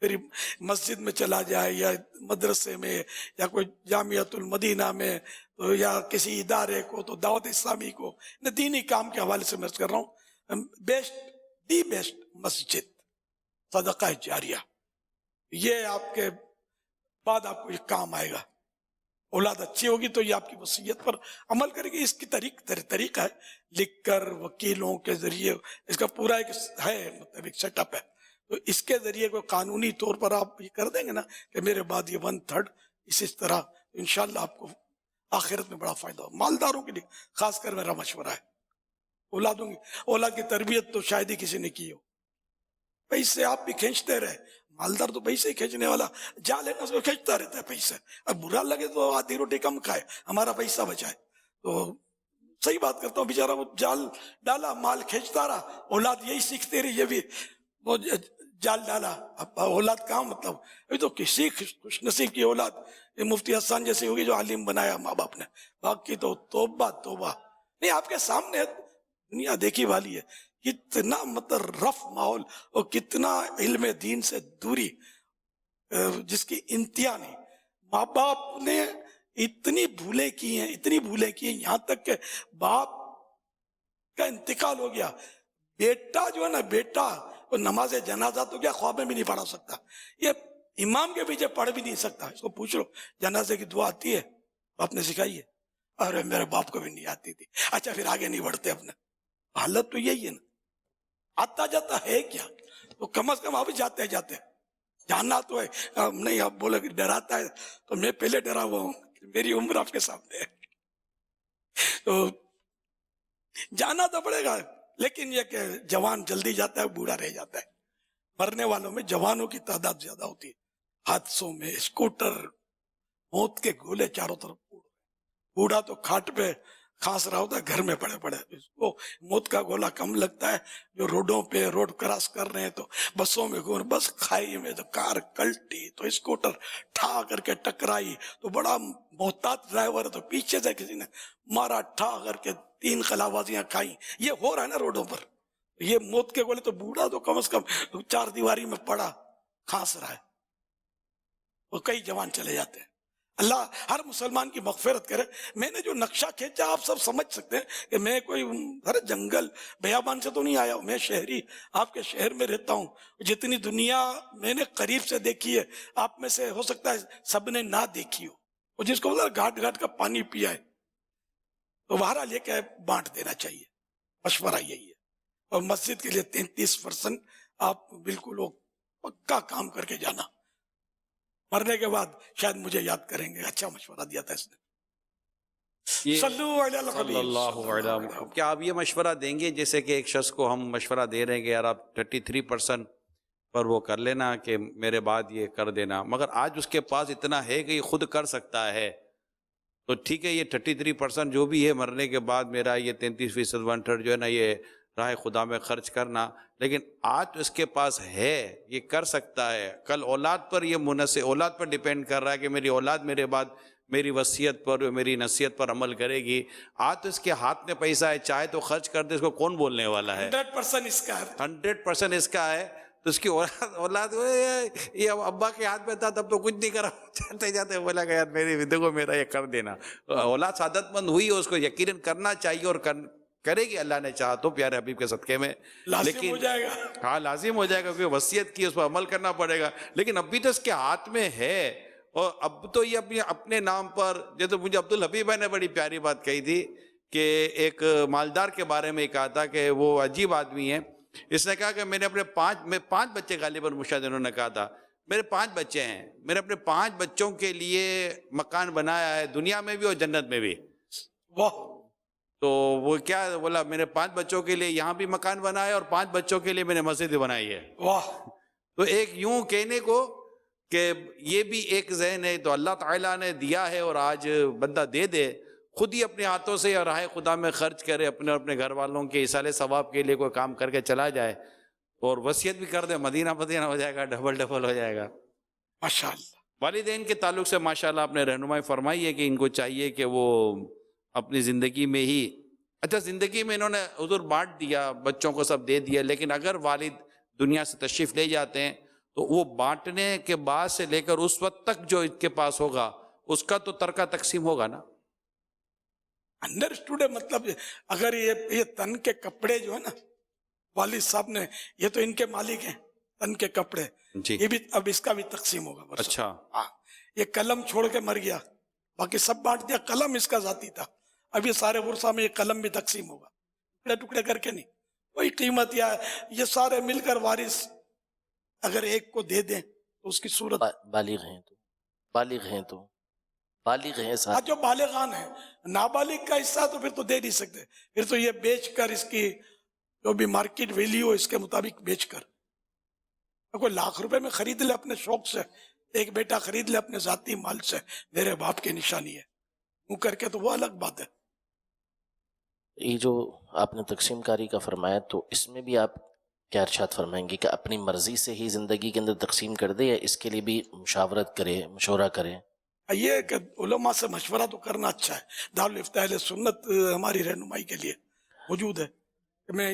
میری مسجد میں چلا جائے یا مدرسے میں یا کوئی جامعۃ المدینہ میں تو یا کسی ادارے کو تو دعوت اسلامی کو، دینی کام کے حوالے سے میں کر رہا ہوں، بیسٹ مسجد، صدقہ جاریہ، یہ آپ کے بعد آپ کو یہ کام آئے گا، اولاد اچھی ہوگی تو یہ آپ کی وصیت پر عمل کرے گی۔ اس کی طریقہ ہے لکھ کر وکیلوں کے ذریعے، اس کا پورا ایک ہے مطلب ایک سیٹ اپ ہے، تو اس کے ذریعے کوئی قانونی طور پر آپ یہ کر دیں گے نا کہ میرے بعد یہ 1/3 اس طرح، انشاءاللہ آپ کو آخرت میں بڑا فائدہ ہو۔ مالداروں کے لیے خاص کر میرا مشورہ ہے، اولاد کی تربیت تو شاید ہی کسی نے کی ہو، پیسے آپ بھی کھینچتے رہے، مالدار تو پیسے ہی کھینچنے والا، جال ہے نا اس کو کھینچتا رہتا ہے پیسے، اب برا لگے تو آدھی روٹی کم کھائے، ہمارا پیسہ بچائے، تو صحیح بات کرتا ہوں، بیچارہ وہ جال ڈالا، مال کھینچتا رہا، اولاد یہی سیکھتے رہی، یہ بھی وہ جال ڈالا، اب اولاد کہاں، مطلب ابھی تو کسی خوش نصیب کی اولاد یہ مفتی حسان جیسی ہوگی جو عالم بنایا ماں باپ نے، باقی تو توبہ نہیں، آپ کے سامنے دنیا دیکھی والی ہے، کتنا مطلب رف ماحول اور کتنا علم دین سے دوری جس کی انتہا نہیں. ماں باپ نے اتنی بھولیں کی ہیں یہاں تک کہ باپ کا انتقال ہو گیا. بیٹا جو ہے نا وہ نماز جنازہ تو کیا خواب میں بھی نہیں پڑھا سکتا, یہ امام کے پیچھے پڑھ بھی نہیں سکتا. اس کو پوچھ لو جنازے کی دعا آتی ہے آپ نے سکھائی ہے؟ ارے میرے باپ کو بھی نہیں آتی تھی. اچھا پھر آگے نہیں بڑھتے اپنے. حالت تو یہی ہے نا, آتا جاتا ہے کیا, تو کم از کم آپ جاتے جاننا تو ہے. نہیں آپ بولے کہ ڈراتا ہے تو میں پہلے ڈرا ہوا ہوں, میری عمر آپ کے سامنے ہے, تو جانا تو پڑے گا. لیکن یہ کہ جوان جلدی جاتا ہے, بوڑھا رہ جاتا ہے. مرنے والوں میں جوانوں کی تعداد زیادہ ہوتی ہے. حادثوں میں اسکوٹر, موت کے گولے چاروں طرف. بوڑھا تو کھاٹ پہ کھانس رہا ہوتا ہے, گھر میں پڑے اس کو موت کا گولا کم لگتا ہے. جو روڈوں پہ روڈ کراس کر رہے ہیں تو بسوں میں گھوم, بس کھائی میں تو کار کلٹی تو اسکوٹر ٹھا کر کے ٹکرائی تو بڑا محتاط ڈرائیور ہے تو پیچھے سے کسی نے مارا, ٹھا کر کے 3 خلابازیاں کھائیں. یہ ہو رہا ہے نا روڈوں پر, یہ موت کے گولے. تو بوڑھا تو کم از کم 4 دیواری میں پڑا کھانس رہا ہے, اور کئی جوان چلے جاتے ہیں. اللہ ہر مسلمان کی مغفرت کرے. میں نے جو نقشہ کھینچا آپ سب سمجھ سکتے ہیں کہ میں کوئی ہر جنگل بیابان سے تو نہیں آیا ہوں. میں شہری آپ کے شہر میں رہتا ہوں. جتنی دنیا میں نے قریب سے دیکھی ہے آپ میں سے ہو سکتا ہے سب نے نہ دیکھی ہو, اور جس کو گھاٹ گھاٹ کا پانی پیا ہے تو بہرحال یہ کہ بانٹ دینا چاہیے. مشورہ یہی ہے. اور مسجد کے لیے 33% آپ بالکل وہ پکا کام کر کے جانا. مرنے کے بعد شاید مجھے یاد کریں گے, اچھا مشورہ دیا تھا اس نے. صلو علی الحبیب صلی اللہ علیہ وسلم. کیا آپ یہ مشورہ دیں گے جیسے کہ ایک شخص کو ہم مشورہ دے رہے ہیں کہ یار آپ 33% پر وہ کر لینا کہ میرے بعد یہ کر دینا, مگر آج اس کے پاس اتنا ہے کہ یہ خود کر سکتا ہے, تو ٹھیک ہے یہ 33% جو بھی ہے مرنے کے بعد میرا یہ 33% 1/3 جو ہے نا یہ راہ خدا میں خرچ کرنا, لیکن آج تو اس کے پاس ہے, یہ کر سکتا ہے. کل اولاد پر یہ منحصر, اولاد پر ڈیپینڈ کر رہا ہے کہ میری اولاد میرے بعد میری وصیت پر میری نصیحت پر عمل کرے گی. آج تو اس کے ہاتھ میں پیسہ ہے, چاہے تو خرچ کر دے, اس کو کون بولنے والا ہے. 100% اس کا ہے, 100% اس کا ہے. تو اس کی اولاد یہ ابا کے ہاتھ میں تھا تب تو کچھ نہیں کرا, چلتے جاتے بولا کہ یار میری دیکھو میرا یہ کر دینا. اولاد سعادت مند ہوئی, اس کو یقیناً کرنا چاہیے اور کرے گی اللہ نے چاہا تو پیارے حبیب کے صدقے میں. لازم ہو جائے گا. ہاں لازم ہو جائے گا, کیونکہ وصیت کی اس پر عمل کرنا پڑے گا. لیکن ابھی تو اس کے ہاتھ میں ہے, اور اب تو یہ اپنے نام پر, جیسے مجھے عبدالحبیب بھائی نے بڑی پیاری بات کہی تھی کہ ایک مالدار کے بارے میں کہا تھا کہ وہ عجیب آدمی ہے. اس نے کہا کہ میں نے اپنے 5 بچے غالباً مشاہد انہوں نے کہا تھا, میرے 5 بچے ہیں, میں نے اپنے 5 بچوں کے لیے مکان بنایا ہے دنیا میں بھی اور جنت میں بھی. واہ. تو وہ کیا بولا, میں نے 5 بچوں کے لیے یہاں بھی مکان بنایا اور 5 بچوں کے لیے میں نے مسجد بنائی ہے. واہ. تو ایک یوں کہنے کو کہ یہ بھی ایک ذہن ہے, تو اللہ تعالیٰ نے دیا ہے اور آج بندہ دے دے, خود ہی اپنے ہاتھوں سے راہ خدا میں خرچ کرے, اپنے اور اپنے گھر والوں کے ایصال ثواب کے لیے کوئی کام کر کے چلا جائے اور وصیت بھی کر دے, مدینہ ہو جائے گا, ڈبل ہو جائے گا. ماشاءاللہ. والدین کے تعلق سے ماشاءاللہ آپ نے رہنمائی فرمائی ہے کہ ان کو چاہیے کہ وہ اپنی زندگی میں ہی, اچھا زندگی میں انہوں نے حضور بانٹ دیا, بچوں کو سب دے دیا, لیکن اگر والد دنیا سے تشریف لے جاتے ہیں تو وہ بانٹنے کے بعد سے لے کر اس وقت تک جو ان کے پاس ہوگا اس کا تو ترکہ تقسیم ہوگا نا. انڈرسٹوڈ ہے, مطلب اگر یہ تن کے کپڑے جو ہے نا والد صاحب نے, یہ تو ان کے مالک ہیں تن کے کپڑے, جی یہ بھی اب اس کا بھی تقسیم ہوگا. اچھا. ہاں, یہ قلم چھوڑ کے مر گیا, باقی سب بانٹ دیا, قلم اس کا ذاتی تھا. اب یہ سارے ورثہ میں یہ قلم بھی تقسیم ہوگا, ٹکڑے ٹکڑے کر کے نہیں, کوئی قیمت, یا یہ سارے مل کر وارث اگر ایک کو دے دیں تو اس کی صورت. بالغ ہیں ساتھ. جو بالغان ہیں, نابالغ کا حصہ تو پھر تو دے نہیں سکتے, پھر تو یہ بیچ کر اس کی جو بھی مارکیٹ ویلیو اس کے مطابق بیچ کر, کوئی ₹1,00,000 میں خرید لے اپنے شوق سے, ایک بیٹا خرید لے اپنے ذاتی مال سے, میرے باپ کی نشانی ہے وہ کر کے, تو وہ الگ بات ہے. یہ جو آپ نے تقسیم کاری کا فرمایا, تو اس میں بھی آپ کیا ارشاد فرمائیں گے کہ اپنی مرضی سے ہی زندگی کے اندر تقسیم کر دے, یا اس کے لیے بھی مشاورت کرے, مشورہ کرے؟ یہ کہ علماء سے مشورہ تو کرنا اچھا ہے. دارالفتاء اہل سنت ہماری رہنمائی کے لیے موجود ہے, کہ میں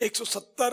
170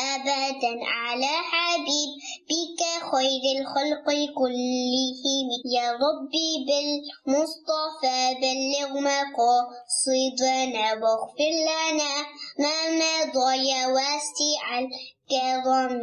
أبدا على حبيبك خير الخلق كلهم يا ربي بالمصطفى بلغ مقاصدنا واغفر لنا ما مضى يا واسع الكرم।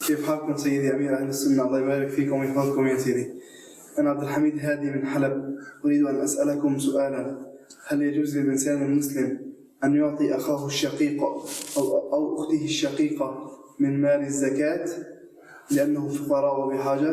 كيف حالكم سيدي أمير أهل السنة؟ الله يبارك فيكم ويحفظكم يا سيدي. أنا عبد الحميد هادي من حلب، أريد أن أسألكم سؤالا: هل يجوز للإنسان المسلم أن يعطي أخاه الشقيق أو أخته الشقيقة من مال الزكاة لأنه فقراء وبحاجة؟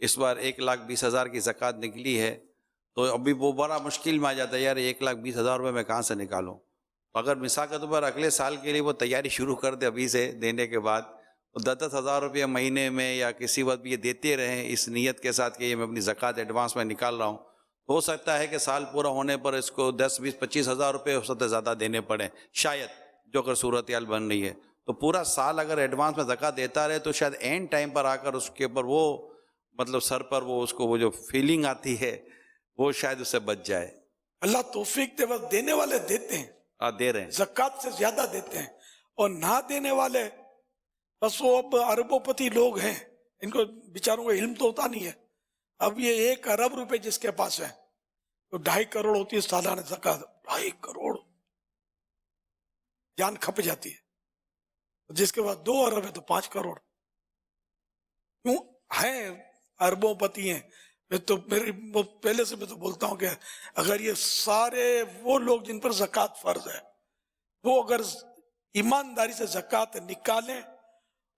اس بار 1,20,000 کی زکوٰۃ نکلی ہے، تو ابھی وہ بڑا مشکل میں آ جاتا ہے، یار 1,20,000 روپے میں کہاں سے نکالوں؟ اگر مثال کے طور پر اگلے سال کے لیے وہ تیاری شروع کر دے ابھی سے دینے کے بعد، 10,000 روپیہ مہینے میں یا کسی وقت بھی یہ دیتے رہیں اس نیت کے ساتھ کہ یہ میں اپنی زکوٰۃ ایڈوانس میں نکال رہا ہوں، ہو سکتا ہے کہ سال پورا ہونے پر اس کو 10, 20, 25,000 روپے اس سے زیادہ دینے پڑیں شاید، جو اگر صورتحال بن رہی ہے تو پورا سال اگر ایڈوانس میں زکوٰۃ دیتا رہے تو شاید اینڈ ٹائم پر آ کر اس کے اوپر وہ مطلب سر پر وہ اس کو وہ جو فیلنگ آتی ہے وہ شاید اس سے بچ جائے۔ اللہ توفیق دے، بس دینے والے دیتے ہیں، دے رہے ہیں، زکوٰۃ سے زیادہ دیتے ہیں، اور نہ دینے والے بس وہ اب اربوں پتی لوگ ہیں، ان کو بیچاروں کو علم تو ہوتا نہیں ہے۔ اب یہ 1 ارب روپے جس کے پاس ہے تو 2.5 کروڑ ہوتی ہے سالانہ زکوٰۃ، 2.5 کروڑ جان کھپ جاتی ہے، جس کے پاس 2 ارب ہے تو 5 کروڑ کیوں ہیں، اربوں پتی ہیں۔ میں تو پہلے سے میں تو بولتا ہوں کہ اگر یہ سارے وہ لوگ جن پر زکوٰۃ فرض ہے وہ اگر ایمانداری سے زکوٰۃ نکالیں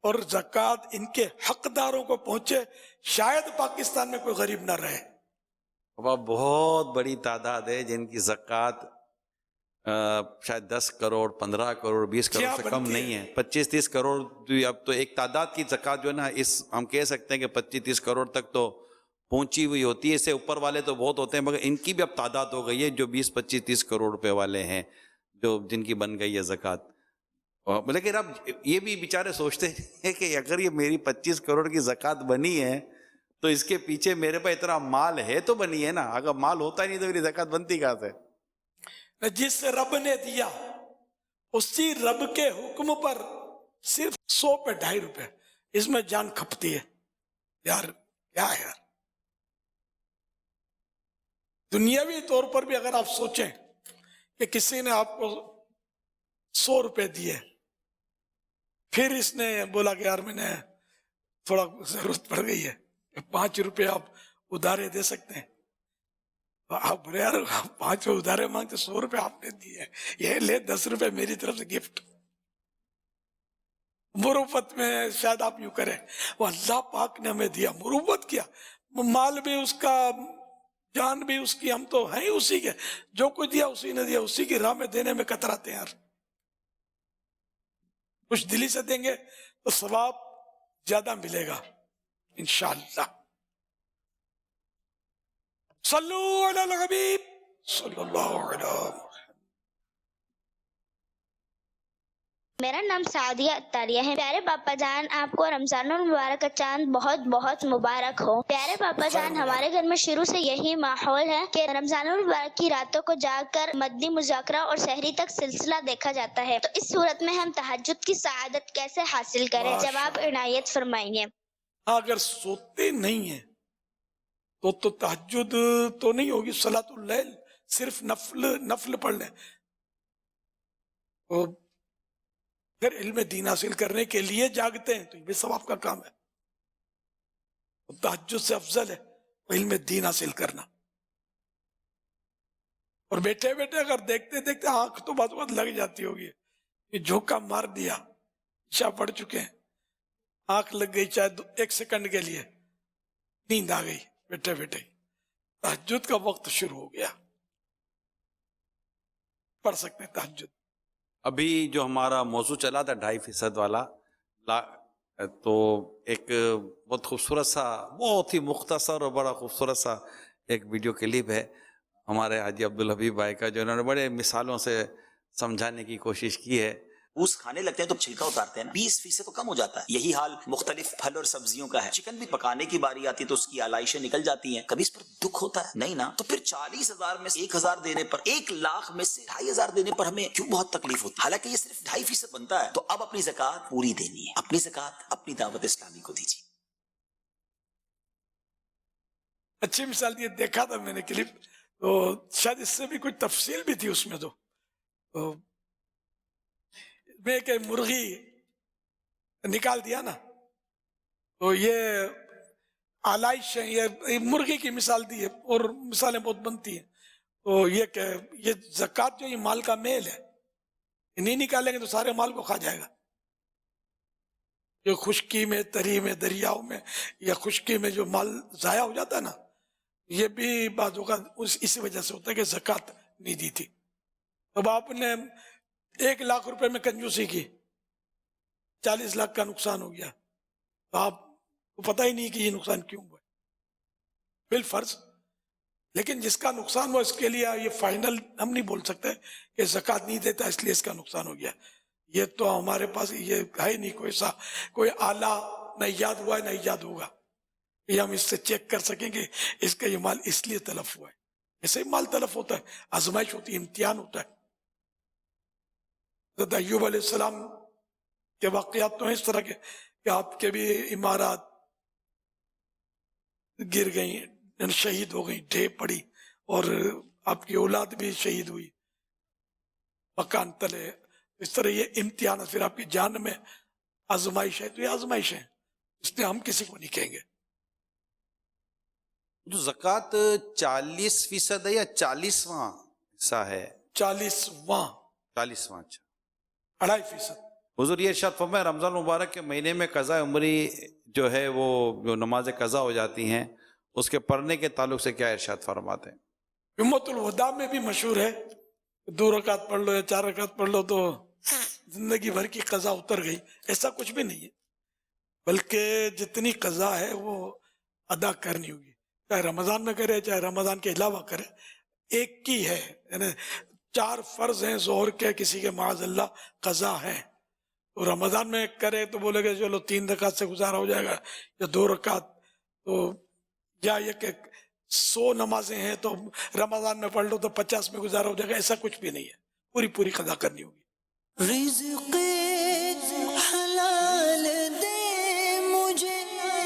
اور زکوٰۃ ان کے حقداروں کو پہنچے، شاید پاکستان میں کوئی غریب نہ رہے۔ اب بہت بڑی تعداد ہے جن کی زکوٰۃ شاید 10 کروڑ 15 کروڑ 20 کروڑ سے کم نہیں ہے، 25-30 کروڑ۔ اب تو ایک تعداد کی زکوٰۃ جو ہے نا، اس ہم کہہ سکتے ہیں کہ 25-30 کروڑ تک تو پہنچی ہوئی ہوتی ہے، اس سے اوپر والے تو بہت ہوتے ہیں، مگر ان کی بھی اب تعداد ہو گئی ہے جو 20-25-30 کروڑ روپے والے ہیں، جو جن کی بن گئی ہے زکوٰۃ۔ لیکن اب یہ بھی بیچارے سوچتے ہیں کہ اگر یہ میری 25 کروڑ کی زکوٰۃ بنی ہے تو اس کے پیچھے میرے پاس اتنا مال ہے تو بنی ہے نا، اگر مال ہوتا ہی نہیں تو میری زکوٰۃ بنتی کہاں سے؟ جس رب نے دیا اسی رب کے حکم پر صرف 100 پہ 2.5 روپے، اس میں جان کھپتی ہے یار، کیا ہے یار۔ دنیاوی طور پر بھی اگر آپ سوچیں کہ کسی نے آپ کو 100 روپے دیے، پھر اس نے بولا کہ یار میں نے تھوڑا ضرورت پڑ گئی ہے، 5 روپے آپ ادھارے دے سکتے ہیں، آپ یار 5 ادھارے مانگتے، 100 روپے آپ نے دیے، یہ لے 10 روپے میری طرف سے گفٹ۔ مروت میں شاید آپ یوں کریں، وہ اللہ پاک نے ہمیں دیا، مروت کیا، مال بھی اس کا، جان بھی اس کی، ہم تو ہیں اسی کے، جو کچھ دیا اسی نے دیا، اسی کی راہ میں دینے میں کتراتے ہیں یار۔ خوش دلی سے دیں گے تو ثواب زیادہ ملے گا انشاءاللہ۔ صلو علی الحبیب صلی اللہ علیہ وسلم۔ میرا نام سعدیہ اتاریہ ہے۔ پیارے پاپا جان، آپ کو رمضان المبارک کا چاند بہت بہت مبارک ہو۔ پیارے پاپا جان، ہمارے گھر میں شروع سے یہی ماحول ہے کہ رمضان المبارک کی راتوں کو جاگ کر مدنی مذاکرہ اور سحری تک سلسلہ دیکھا جاتا ہے، تو اس صورت میں ہم تہجد کی سعادت کیسے حاصل کریں؟ جواب عنایت فرمائیے۔ اگر سوتے نہیں ہیں تو تہجد تو نہیں ہوگی، صلاۃ اللیل صرف نفل پڑھ لیں، پھر علم دین حاصل کرنے کے لیے جاگتے ہیں تو یہ بھی ثواب کا کام ہے۔ تہجد سے افضل ہے علم دین حاصل کرنا، اور بیٹھے بیٹھے اگر دیکھتے دیکھتے آنکھ تو بات لگ جاتی ہوگی، یہ جھونکا مار دیا، عشاء پڑھ چکے ہیں، آنکھ لگ گئی چاہے 1 سیکنڈ کے لیے، نیند آ گئی بیٹھے بیٹھے، تہجد کا وقت شروع ہو گیا، پڑھ سکتے ہیں تہجد۔ ابھی جو ہمارا موضوع چلا تھا 2.5% والا، تو ایک بہت خوبصورت سا، بہت ہی مختصر اور بڑا خوبصورت سا ایک ویڈیو کلپ ہے ہمارے حاجی عبدالحبیب بھائی کا، جو انہوں نے بڑے مثالوں سے سمجھانے کی کوشش کی ہے۔ اوس کھانے لگتے ہیں تو چھلکا اتارتے ہیں نا، 20% تو کم ہو جاتا ہے۔ یہی حال مختلف پھل اور سبزیوں کا ہے۔ چکن بھی پکانے کی باری آتی ہے تو اس کی آلائشیں نکل جاتی ہیں، کبھی اس پر دکھ ہوتا ہے نہیں نا؟ تو پھر 40,000 میں سے 1,000 دینے پر، 1,00,000 میں سے 2,500 دینے پر ہمیں کیوں بہت تکلیف ہوتی ہے؟ حالانکہ یہ صرف 2.5% بنتا ہے۔ تو اب اپنی زکوٰۃ پوری دینی ہے، اپنی زکوٰۃ اپنی دعوت اسلامی کو دیجیے۔ اچھی مثال یہ دیکھا تھا میں نے کلپ، تو شاید اس سے بھی کچھ تفصیل بھی تھی اس میں، تو میں کہ مرغی نکال دیا نا، تو یہ آلائش ہے، یہ مرغی کی مثال دی ہے، اور مثالیں بہت بنتی ہیں۔ تو یہ کہ یہ زکوٰۃ جو یہ مال کا میل ہے، نہیں نکالیں گے تو سارے مال کو کھا جائے گا۔ جو خشکی میں، تری میں، دریاؤں میں یا خشکی میں جو مال ضائع ہو جاتا ہے نا، یہ بھی بعض اوقات اسی وجہ سے ہوتا ہے کہ زکوٰۃ نہیں دی تھی. اب آپ نے 1 لاکھ روپے میں کنجوسی کی، 40 لاکھ کا نقصان ہو گیا، تو آپ کو پتہ ہی نہیں کہ یہ نقصان کیوں ہوا. بالفرض لیکن جس کا نقصان ہوا اس کے لیے یہ فائنل ہم نہیں بول سکتے کہ زکوٰۃ نہیں دیتا اس لیے اس کا نقصان ہو گیا. یہ تو ہمارے پاس یہ ہے نہیں کوئی آلہ، نہ ایجاد ہوا ہے نہ ایجاد ہوگا کہ ہم اس سے چیک کر سکیں کہ اس کا یہ مال اس لیے تلف ہوا ہے. ایسے ہی مال تلف ہوتا ہے، آزمائش ہوتی ہے، امتحان ہوتا ہے. حضرت ایوب علیہ السلام کے واقعات تو ہیں اس طرح کے کہ آپ کے بھی عمارات گر گئیں، شہید ہو گئی، ڈھے پڑی، اور آپ کی اولاد بھی شہید ہوئی مکان تلے. اس طرح یہ امتحان ہے، پھر آپ کی جان میں آزمائش ہے. تو یہ آزمائش ہے، اس میں ہم کسی کو نہیں کہیں گے. جو زکوٰۃ 40% ہے یا 40واں حصہ ہے؟ 40واں. 40واں. اچھا، 2.5%. حضور یہ ارشاد فرمائے رمضان مبارک کے مہینے میں قضاء عمری جو ہے وہ جو نماز قضا ہو جاتی ہیں اس کے پڑھنے کے تعلق سے کیا ارشاد فرماتے ہیں؟ امت الوداع میں بھی مشہور ہے، 2 رکعت پڑھ لو یا 4 رکعت پڑھ لو تو زندگی بھر کی قضا اتر گئی. ایسا کچھ بھی نہیں ہے، بلکہ جتنی قضا ہے وہ ادا کرنی ہوگی، چاہے رمضان میں کرے چاہے رمضان کے علاوہ کرے، ایک کی ہے. یعنی 4 فرض ہیں ظہر کے، کسی کے معاذ اللہ قضا ہے، تو رمضان میں کرے تو بولے گا چلو 3 رکعت سے گزارا ہو جائے گا یا 2 رکعت، تو یا یہ کہ 100 نمازیں ہیں تو رمضان میں پڑھ لو تو 50 میں گزارا ہو جائے گا. ایسا کچھ بھی نہیں ہے، پوری قضا کرنی ہوگی. رزق حلال دے مجھے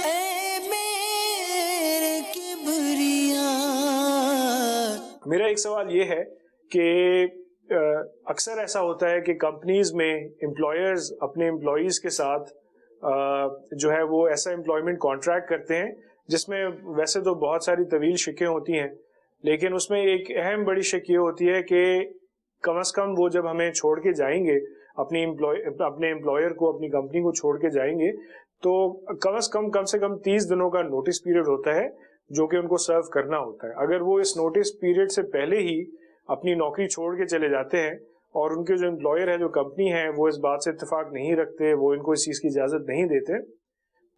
اے میرے کبریا. میرا ایک سوال یہ ہے کہ اکثر ایسا ہوتا ہے کہ کمپنیز میں امپلائرز اپنے امپلائیز کے ساتھ جو ہے وہ ایسا امپلائمنٹ کانٹریکٹ کرتے ہیں جس میں ویسے تو بہت ساری طویل شکیں ہوتی ہیں، لیکن اس میں ایک اہم بڑی شک یہ ہوتی ہے کہ کم از کم وہ جب ہمیں چھوڑ کے جائیں گے، اپنے امپلائر کو، اپنی کمپنی کو چھوڑ کے جائیں گے، تو کم سے کم 30 دنوں کا نوٹس پیریڈ ہوتا ہے جو کہ ان کو سرو کرنا ہوتا ہے. اگر وہ اس نوٹس پیریڈ سے پہلے ہی اپنی نوکری چھوڑ کے چلے جاتے ہیں اور ان کے جو امپلائر ہے، جو کمپنی ہے، وہ اس بات سے اتفاق نہیں رکھتے، وہ ان کو اس چیز کی اجازت نہیں دیتے،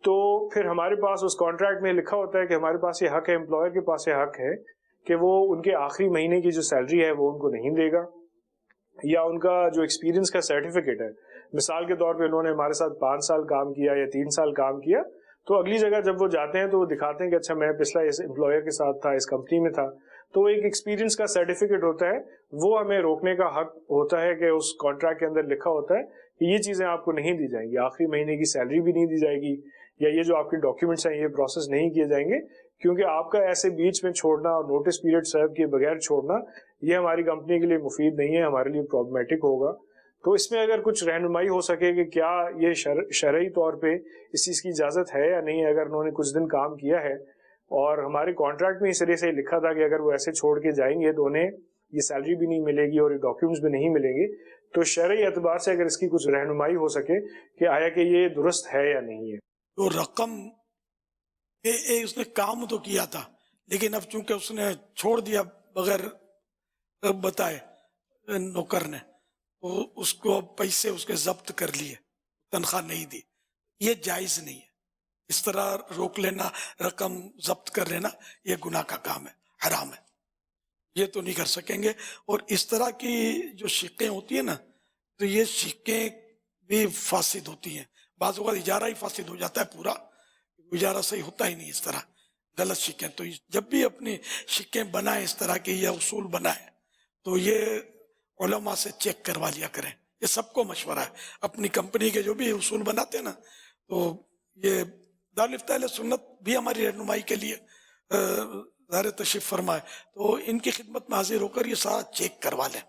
تو پھر ہمارے پاس اس کانٹریکٹ میں لکھا ہوتا ہے کہ ہمارے پاس یہ حق ہے، امپلائر کے پاس یہ حق ہے کہ وہ ان کے آخری مہینے کی جو سیلری ہے وہ ان کو نہیں دے گا، یا ان کا جو ایکسپیرینس کا سرٹیفکیٹ ہے، مثال کے طور پہ انہوں نے ہمارے ساتھ 5 سال کام کیا یا 3 سال کام کیا، تو اگلی جگہ جب وہ جاتے ہیں تو وہ دکھاتے ہیں کہ اچھا میں پچھلا اس امپلائر کے ساتھ تھا، اس کمپنی میں تھا، تو ایک ایکسپیرینس کا سرٹیفکیٹ ہوتا ہے، وہ ہمیں روکنے کا حق ہوتا ہے کہ اس کانٹریکٹ کے اندر لکھا ہوتا ہے کہ یہ چیزیں آپ کو نہیں دی جائیں گی، آخری مہینے کی سیلری بھی نہیں دی جائے گی، یا یہ جو آپ کے ڈاکیومنٹس ہیں یہ پروسیس نہیں کیے جائیں گے، کیونکہ آپ کا ایسے بیچ میں چھوڑنا اور نوٹس پیریڈ سرو کیے بغیر چھوڑنا یہ ہماری کمپنی کے لیے مفید نہیں ہے، ہمارے لیے پرابلمیٹک ہوگا. تو اس میں اگر کچھ رہنمائی ہو سکے کہ کیا یہ شرعی طور پہ اس چیز کی اجازت ہے یا نہیں، اگر انہوں نے کچھ دن کام کیا ہے اور ہمارے کانٹریکٹ میں اس طرح سے لکھا تھا کہ اگر وہ ایسے چھوڑ کے جائیں گے تو انہیں یہ سیلری بھی نہیں ملے گی اور یہ ڈاکیومنٹس بھی نہیں ملیں گے، تو شرعی اعتبار سے اگر اس کی کچھ رہنمائی ہو سکے کہ آیا کہ یہ درست ہے یا نہیں ہے. تو رقم اس نے کام تو کیا تھا، لیکن اب چونکہ اس نے چھوڑ دیا بغیر بتائے نوکر نے، تو اس کو پیسے اس کے ضبط کر لیے، تنخواہ نہیں دی، یہ جائز نہیں ہے. اس طرح روک لینا، رقم ضبط کر لینا، یہ گناہ کا کام ہے، حرام ہے، یہ تو نہیں کر سکیں گے. اور اس طرح کی جو شکیں ہوتی ہیں نا، تو یہ شکیں بھی فاسد ہوتی ہیں. بعض اوقات اجارہ ہی فاسد ہو جاتا ہے پورا، اجارہ صحیح ہوتا ہی نہیں. اس طرح غلط شکیں، تو جب بھی اپنی شکیں بنائیں اس طرح کے یا اصول بنائیں تو یہ علماء سے چیک کروا لیا کریں. یہ سب کو مشورہ ہے، اپنی کمپنی کے جو بھی اصول بناتے ہیں نا، تو یہ دارالفتہ اہل سنت بھی ہماری رہنمائی کے لیے ظاہر تشریف فرمائے، تو ان کی خدمت میں حاضر ہو کر یہ سارا چیک کروا لیں،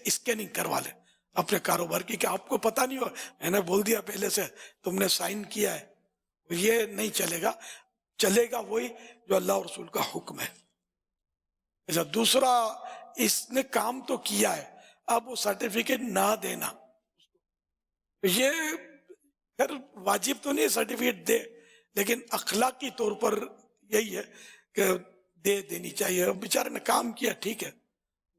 اسکیننگ کروا لیں اپنے کاروبار کی، کہ آپ کو پتہ نہیں ہو، میں نے بول دیا پہلے سے، تم نے سائن کیا ہے. یہ نہیں چلے گا، چلے گا وہی جو اللہ اور رسول کا حکم ہے. اچھا، دوسرا، اس نے کام تو کیا ہے، اب وہ سرٹیفکیٹ نہ دینا، یہ خیر واجب تو نہیں سرٹیفکیٹ دے، لیکن اخلاقی طور پر یہی ہے کہ دینی چاہیے. بیچارے نے کام کیا ٹھیک ہے،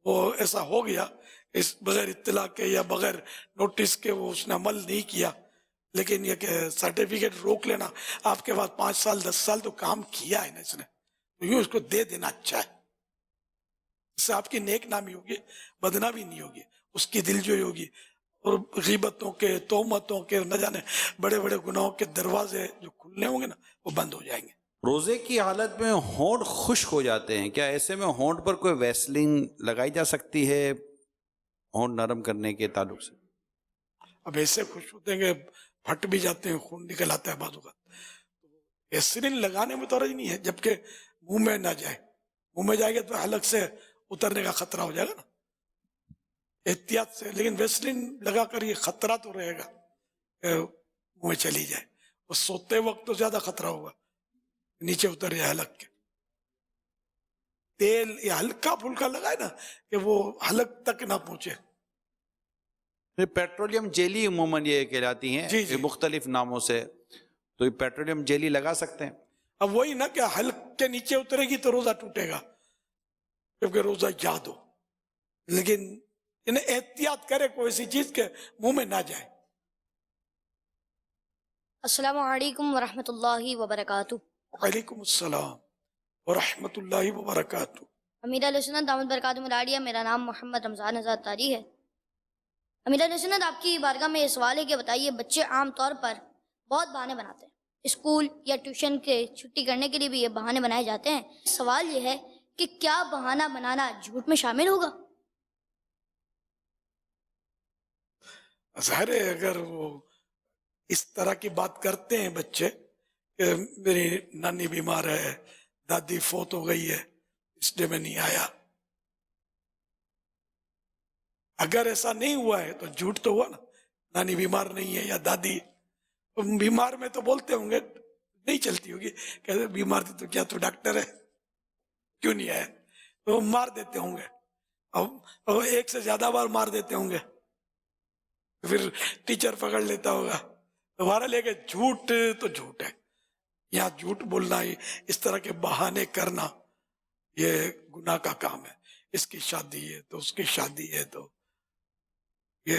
وہ ایسا ہو گیا اس بغیر اطلاع کے یا بغیر نوٹس کے وہ اس نے عمل نہیں کیا، لیکن یہ کہ سرٹیفکیٹ روک لینا آپ کے بعد 5 سال 10 سال تو کام کیا ہے نا اس نے، تو یوں اس کو دے دینا اچھا ہے. اس سے آپ کی نیک نامی ہوگی، بدنامی نہیں ہوگی، اس کی دلجوئی ہوگی، اور غیبتوں کے تہمتوں کے نہ جانے بڑے بڑے گناہوں کے دروازے جو کھلنے ہوں گے نا وہ بند ہو جائیں گے. روزے کی حالت میں ہونٹ خشک ہو جاتے ہیں، کیا ایسے میں ہونٹ پر کوئی ویسلین لگائی جا سکتی ہے ہونٹ نرم کرنے کے تعلق سے؟ اب ایسے خوش ہوتے ہیں کہ پھٹ بھی جاتے ہیں، خون نکل آتا ہے بعض اوقات. ایسرین لگانے میں تو حرج نہیں ہے جبکہ منہ میں نہ جائے. منہ میں جائے گا تو حلق سے اترنے کا خطرہ ہو جائے گا نا، احتیاط سے. لیکن ویسلین لگا کر یہ خطرہ تو رہے گا کہ منہ میں چلی جائے. اور سوتے وقت تو زیادہ خطرہ ہوگا، نیچے اتر جائے حلق کے. تیل یہ ہلکا پھلکا لگائے نا کہ وہ حلق تک نہ پہنچے. پیٹرولیم جیلی عموماً یہ کہلاتی ہیں جی مختلف ناموں سے، تو یہ پیٹرولیم جیلی لگا سکتے ہیں. اب وہی نا کہ حلق کے نیچے اترے گی تو روزہ ٹوٹے گا کیونکہ روزہ یاد ہو، لیکن انہیں احتیاط کرے کوئی ایسی چیز کے منہ میں نہ جائے. السلام علیکم ورحمۃ اللہ وبرکاتہ. وعلیکم السلام ورحمۃ اللہ وبرکاتہ. امیر علیہ سنت دامت برکاتہ ملاڑیا، میرا نام محمد رمضان آزاد تاری ہے. امیر علیہ سنت آپ کی بارگاہ میں یہ سوال ہے کہ بتائیے بچے عام طور پر بہت بہانے بناتے ہیں، اسکول یا ٹیوشن کے چھٹی کرنے کے لیے بھی یہ بہانے بنائے جاتے ہیں. سوال یہ ہے کہ کیا بہانہ بنانا جھوٹ میں شامل ہوگا؟ ظاہر ہے اگر وہ اس طرح کی بات کرتے ہیں بچے کہ میری نانی بیمار ہے، دادی فوت ہو گئی ہے اس لیے میں نہیں آیا، اگر ایسا نہیں ہوا ہے تو جھوٹ تو ہوا نا. نانی بیمار نہیں ہے یا دادی بیمار میں تو بولتے ہوں گے، نہیں چلتی ہوگی کہ بیمار تھی تو کیا تو ڈاکٹر ہے کیوں نہیں آیا، تو مار دیتے ہوں گے. اور ایک سے زیادہ بار مار دیتے ہوں گے، پھر ٹیچر پکڑ لیتا ہوگا. دوبارہ لے کے جھوٹ تو جھوٹ ہے. یہاں جھوٹ بولنا ہی، اس طرح کے بہانے کرنا یہ گناہ کا کام ہے. اس کی شادی ہے تو اس کی شادی ہے تو یہ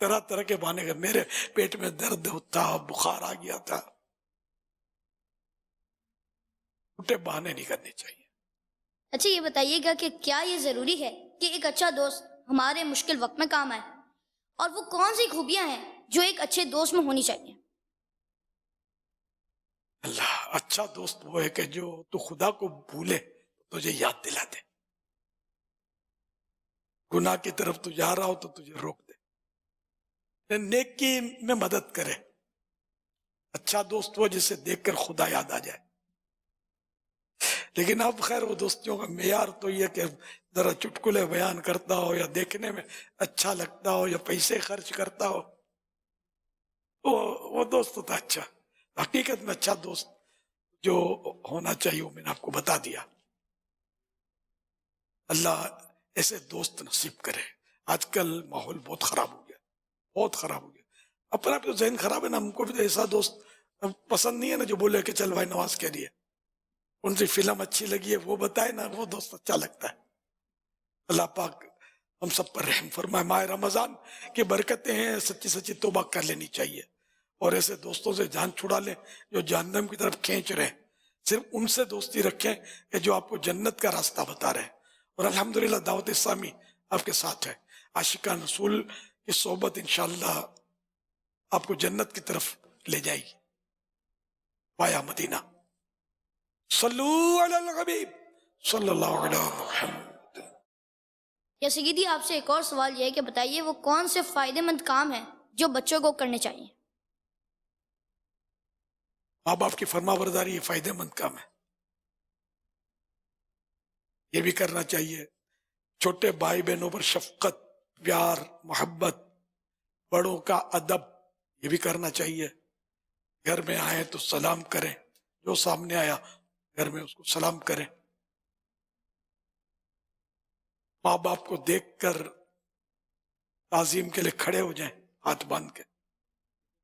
طرح طرح کے بہانے کر. میرے پیٹ میں درد ہوتا، بخار آ گیا تھا. جھوٹے بہانے نہیں کرنے چاہیے. اچھا یہ بتائیے گا کہ کیا یہ ضروری ہے کہ ایک اچھا دوست ہمارے مشکل وقت میں کام آئے، اور وہ کون سی خوبیاں ہیں جو ایک اچھے دوست میں ہونی چاہیے؟ اللہ اچھا دوست وہ ہے کہ جو تو خدا کو بھولے تجھے یاد دلا دے، گناہ کی طرف تو جا رہا ہو تو تجھے روک دے، نیکی میں مدد کرے. اچھا دوست وہ جسے دیکھ کر خدا یاد آ جائے. لیکن اب خیر وہ دوستیوں کا معیار تو یہ کہ ذرا چٹکلے بیان کرتا ہو یا دیکھنے میں اچھا لگتا ہو یا پیسے خرچ کرتا ہو، وہ دوست ہوتا اچھا. حقیقت میں اچھا دوست جو ہونا چاہیے وہ میں نے آپ کو بتا دیا. اللہ ایسے دوست نصیب کرے. آج کل ماحول بہت خراب ہو گیا، بہت خراب ہو گیا. اپنا بھی تو ذہن خراب ہے نا. ہم کو بھی تو ایسا دوست پسند نہیں ہے نا جو بولے کہ چل بھائی نماز کے لیے، ان سے فلم اچھی لگی ہے وہ بتائے نا، وہ دوست اچھا لگتا ہے. اللہ پاک ہم سب پر رحم فرمائے. ماہ رمضان کی برکتیں ہیں، سچی سچی توبہ کر لینی چاہیے اور ایسے دوستوں سے جان چھڑا لیں جو جہنم کی طرف کھینچ رہے ہیں. صرف ان سے دوستی رکھیں کہ جو آپ کو جنت کا راستہ بتا رہے ہیں. اور الحمدللہ دعوت اسلامی آپ کے ساتھ ہے. عاشقان رسول کی صحبت انشاءاللہ آپ کو جنت کی طرف لے جائے گی. وایا مدینہ. صلو علی الحبیب صلی اللہ علیہ محمد. یا سیدھی آپ سے ایک اور سوال یہ ہے کہ بتائیے وہ کون سے فائدے مند کام ہیں جو بچوں کو کرنے چاہیے؟ ماں باپ کی فرما برداری یہ فائدے مند کام ہے، یہ بھی کرنا چاہیے. چھوٹے بھائی بہنوں پر شفقت، پیار، محبت، بڑوں کا ادب یہ بھی کرنا چاہیے. گھر میں آئے تو سلام کریں، جو سامنے آیا گھر میں اس کو سلام کریں. ماں باپ کو دیکھ کر تعظیم کے لیے کھڑے ہو جائیں ہاتھ باندھ کے.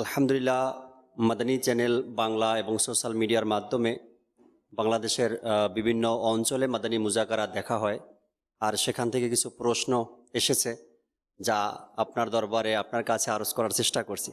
আলহামদুলিল্লাহ মাদানী চ্যানেল বাংলা এবং সোশ্যাল মিডিয়ার মাধ্যমে বাংলাদেশের বিভিন্ন অঞ্চলে মাদানী মুজাকারা দেখা হয়, আর সেখান থেকে কিছু প্রশ্ন এসেছে যা আপনার দরবারে আপনার কাছে আরজ করার চেষ্টা করছি।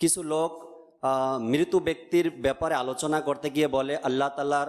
কিছু লোক মৃত্যু ব্যক্তির ব্যাপারে আলোচনা করতে গিয়ে বলে আল্লাহ তাআলার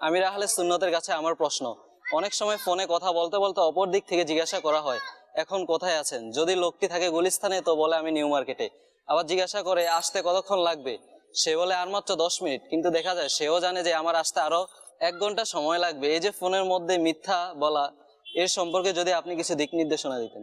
আমির আহলে সুন্নতের কাছে আমার প্রশ্ন, অনেক সময় ফোনে কথা বলতে বলতে অপর দিক থেকে জিজ্ঞাসা করা হয় এখন কোথায় আছেন, যদি লোকটি থাকে গুলিস্তানে তো বলে আমি নিউ মার্কেটে, আবার জিজ্ঞাসা করে আসতে কতক্ষণ লাগবে, সে বলে আর মাত্র 10 মিনিট, কিন্তু দেখা যায় সেও জানে যে আমার আসতে আরো 1 ঘন্টা সময় লাগবে। এই যে ফোনের মধ্যে মিথ্যা বলা, এর সম্পর্কে যদি আপনি কিছু দিক নির্দেশনা দিতেন।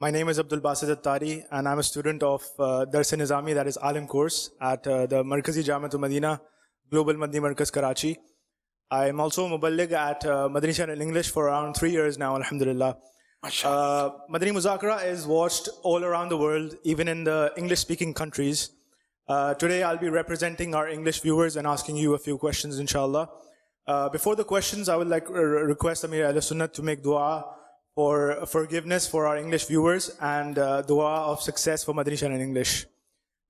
My name is Abdul Basit Attari and I'm a student of Dars-e-Nizami, that is Alim course at the Markazi Jamiatul Madina Global Madani Markaz Karachi. I am also Muballigh at Madani Channel in English for around 3 years now, alhamdulillah. Madani Muzakara is watched all around the world, even in the English-speaking countries. Today I'll be representing our English viewers and asking you a few questions, inshallah. Before the questions, I would like to request Amir Ahl-Sunnat to make dua for forgiveness for our English viewers and dua of success for Madani Channel in English.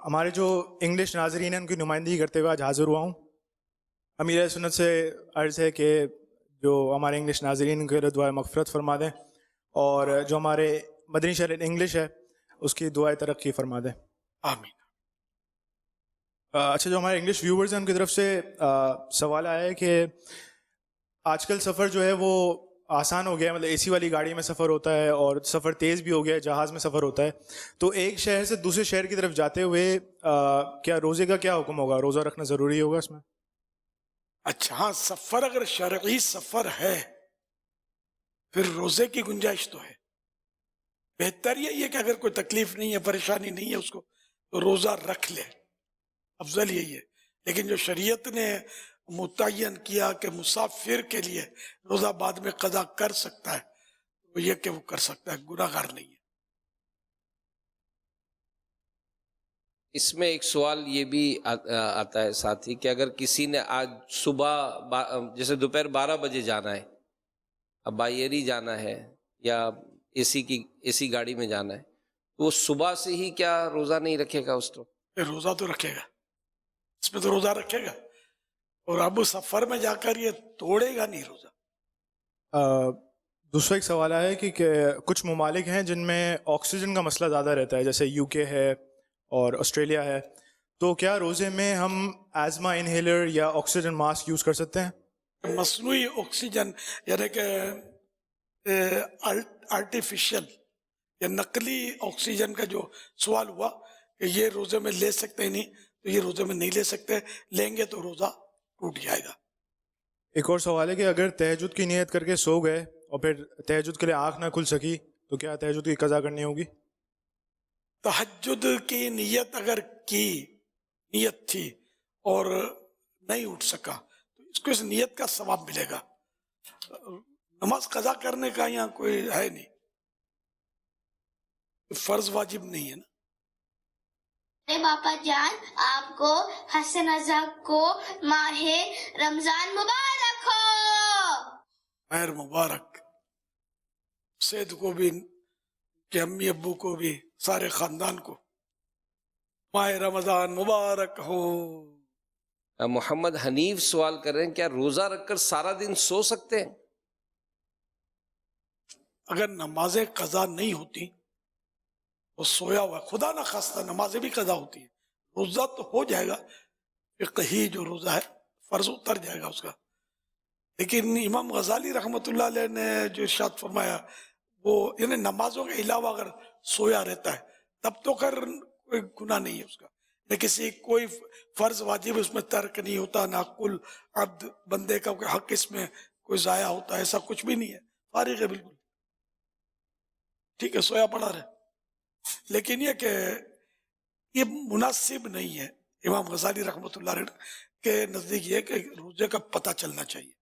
ہمارے جو English ناظرین ہیں ان کی نمائندگی کرتے ہوئے آج حاضر ہوا ہوں. امیر سنت سے عرض ہے کہ جو ہمارے انگلش ناظرین کے لیے دعائے مغفرت فرما دیں، اور جو ہمارے مدنی شہر انگلش ہے اس کی دعائے ترقی فرما دیں. آمین. اچھا، جو ہمارے انگلش ویورز ہیں ان کی طرف سے سوال آیا ہے کہ آج کل سفر جو ہے وہ آسان ہو گیا ہے، مطلب اے سی والی گاڑی میں سفر ہوتا ہے اور سفر تیز بھی ہو گیا ہے، جہاز میں سفر ہوتا ہے. تو ایک شہر سے دوسرے شہر کی طرف جاتے ہوئے کیا روزے کا کیا حکم ہوگا؟ روزہ رکھنا ضروری ہوگا اس میں؟ اچھا ہاں، سفر اگر شرعی سفر ہے پھر روزے کی گنجائش تو ہے. بہتر یہی ہے کہ اگر کوئی تکلیف نہیں ہے، پریشانی نہیں ہے اس کو، تو روزہ رکھ لے، افضل یہی ہے. لیکن جو شریعت نے متعین کیا کہ مسافر کے لیے روزہ بعد میں قضا کر سکتا ہے، وہ یہ کہ وہ کر سکتا ہے، گناہ گار نہیں ہے. اس میں ایک سوال یہ بھی آتا ہے ساتھی کہ اگر کسی نے آج صبح جیسے دوپہر 12 بجے جانا ہے، اب بائی ایئر جانا ہے یا اے سی گاڑی میں جانا ہے، تو وہ صبح سے ہی کیا روزہ نہیں رکھے گا؟ اس تو روزہ تو رکھے گا، اس میں تو روزہ رکھے گا. اور اب سفر میں جا کر یہ توڑے گا نہیں روزہ. دوسرا ایک سوال آیا ہے کہ کچھ ممالک ہیں جن میں آکسیجن کا مسئلہ زیادہ رہتا ہے، جیسے یو کے ہے اور آسٹریلیا ہے، تو کیا روزے میں ہم ایزما انہیلر یا آکسیجن ماسک یوز کر سکتے ہیں؟ مصنوعی آکسیجن یعنی کہ آرٹیفیشل یا نقلی آکسیجن کا جو سوال ہوا کہ یہ روزے میں لے سکتے نہیں، تو یہ روزے میں نہیں لے سکتے، لیں گے تو روزہ ٹوٹ جائے گا. ایک اور سوال ہے کہ اگر تہجد کی نیت کر کے سو گئے اور پھر تہجد کے لیے آنکھ نہ کھل سکی تو کیا تہجد کی قضا کرنی ہوگی؟ تہجد کی نیت اگر کی نیت تھی اور نہیں اٹھ سکا تو اس کو اس نیت کا ثواب ملے گا. نماز قضا کرنے کا یہاں کوئی ہے نہیں، فرض واجب نہیں ہے نا. باپا جان آپ کو حسن رضا کو ماہ رمضان مبارک ہو. خیر مبارک. سید کو بھی، کہ امی ابو کو بھی، سارے خاندان کو ماہ رمضان مبارک ہو. محمد حنیف سوال کر رہے ہیں کیا روزہ رکھ کر سارا دن سو سکتے ہیں؟ اگر نمازیں قضا نہیں ہوتی وہ سویا ہوا، خدا نہ خواستہ نمازیں بھی قضا ہوتی ہیں، روزہ تو ہو جائے گا، فقہی جو روزہ ہے فرض اتر جائے گا اس کا. لیکن امام غزالی رحمۃ اللہ علیہ نے جو ارشاد فرمایا وہ یعنی نمازوں کے علاوہ اگر سویا رہتا ہے تب تو خیر کوئی گناہ نہیں ہے اس کا. کسی کوئی فرض واجب اس میں ترک نہیں ہوتا، نہ کل عبد بندے کا کوئی حق اس میں کوئی ضائع ہوتا ہے، ایسا کچھ بھی نہیں ہے، فارغ ہے بالکل. ٹھیک ہے، سویا پڑا رہے. لیکن یہ کہ یہ مناسب نہیں ہے. امام غزالی رحمۃ اللہ علیہ کے نزدیک یہ کہ روزے کا پتہ چلنا چاہیے.